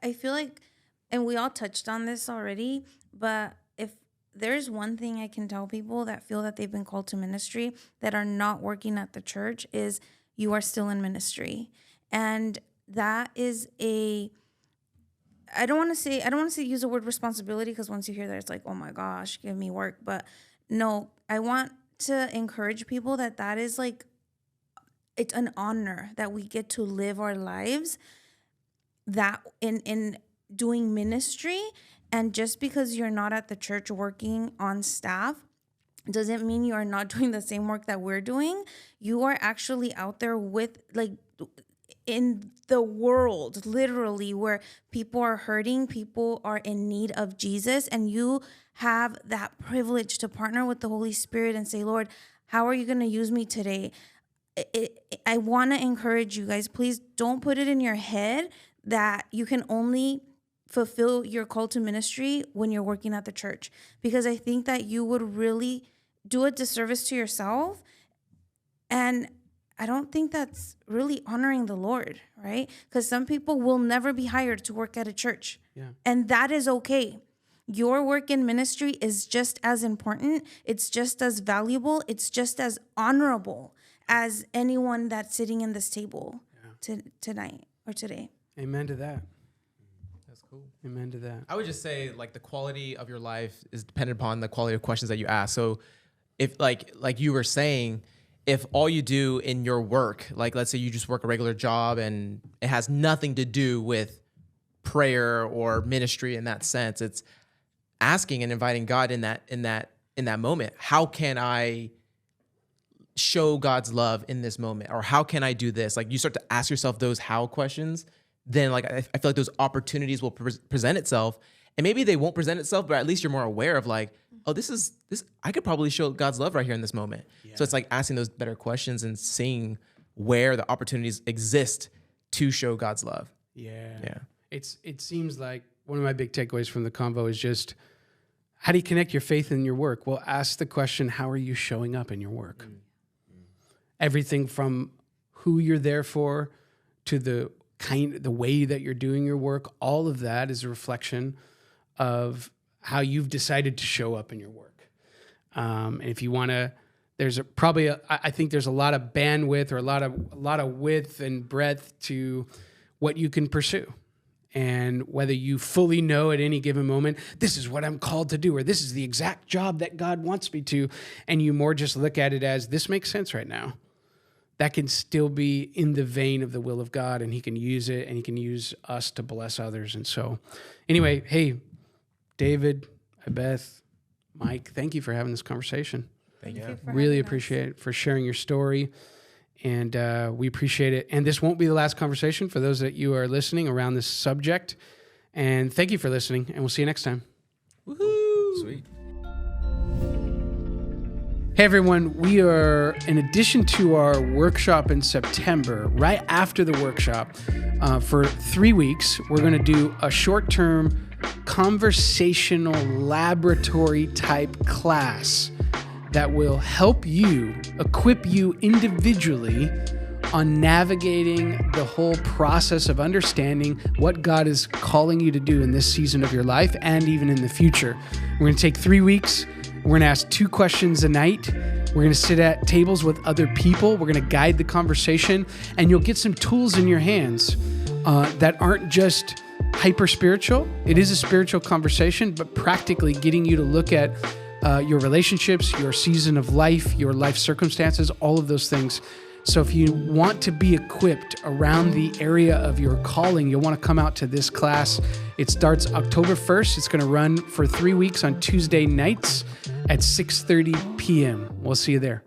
I feel like, and we all touched on this already, but if there's one thing I can tell people that feel that they've been called to ministry that are not working at the church, is you are still in ministry. And that is I don't want to use the word responsibility, because once you hear that, it's like, oh my gosh, give me work. But no, I want to encourage people that is like, it's an honor that we get to live our lives that in doing ministry. And just because you're not at the church working on staff doesn't mean you are not doing the same work that we're doing. You are actually out there with, like, in the world, literally, where people are hurting, people are in need of Jesus, and you have that privilege to partner with the Holy Spirit and say, Lord, how are you going to use me today? I want to encourage you guys, please don't put it in your head that you can only fulfill your call to ministry when you're working at the church, because I think that you would really do a disservice to yourself. And I don't think that's really honoring the Lord, right? Because some people will never be hired to work at a church. Yeah. And that is okay. Your work in ministry is just as important. It's just as valuable. It's just as honorable as anyone that's sitting in this table tonight or today. Amen to that. That's cool. Amen to that. I would just say, like, the quality of your life is dependent upon the quality of questions that you ask. So if like you were saying, if all you do in your work, like, let's say you just work a regular job and it has nothing to do with prayer or ministry in that sense, it's asking and inviting God in that moment. How can I show God's love in this moment? Or how can I do this? Like, you start to ask yourself those how questions, then, like, I feel like those opportunities will present itself. And maybe they won't present itself, but at least you're more aware of, like, oh, this I could probably show God's love right here in this moment. Yeah. So it's like asking those better questions and seeing where the opportunities exist to show God's love. Yeah. It seems like one of my big takeaways from the convo is just, how do you connect your faith in your work? Well, ask the question, how are you showing up in your work? Everything from who you're there for to the way that you're doing your work, all of that is a reflection of how you've decided to show up in your work. And if you want to, I think there's a lot of bandwidth or a lot of width and breadth to what you can pursue. And whether you fully know at any given moment, this is what I'm called to do, or this is the exact job that God wants me to, and you more just look at it as, this makes sense right now, that can still be in the vein of the will of God, and he can use it, and he can use us to bless others. And so anyway, hey, David, Beth, Mike, thank you for having this conversation. Thank you. Really appreciate it, for sharing your story. And we appreciate it. And this won't be the last conversation for those that you are listening around this subject. And thank you for listening, and we'll see you next time. Woohoo! Sweet. Hey everyone, we are, in addition to our workshop in September, right after the workshop, for 3 weeks, we're going to do a short-term conversational laboratory type class that will help you, equip you individually on navigating the whole process of understanding what God is calling you to do in this season of your life and even in the future. We're going to take 3 weeks. We're going to ask 2 questions a night. We're going to sit at tables with other people. We're going to guide the conversation, and you'll get some tools in your hands that aren't just hyper spiritual. It is a spiritual conversation, but practically getting you to look at your relationships, your season of life, your life circumstances, all of those things. So if you want to be equipped around the area of your calling, you'll want to come out to this class. It starts October 1st. It's going to run for 3 weeks on Tuesday nights at 6:30 p.m. We'll see you there.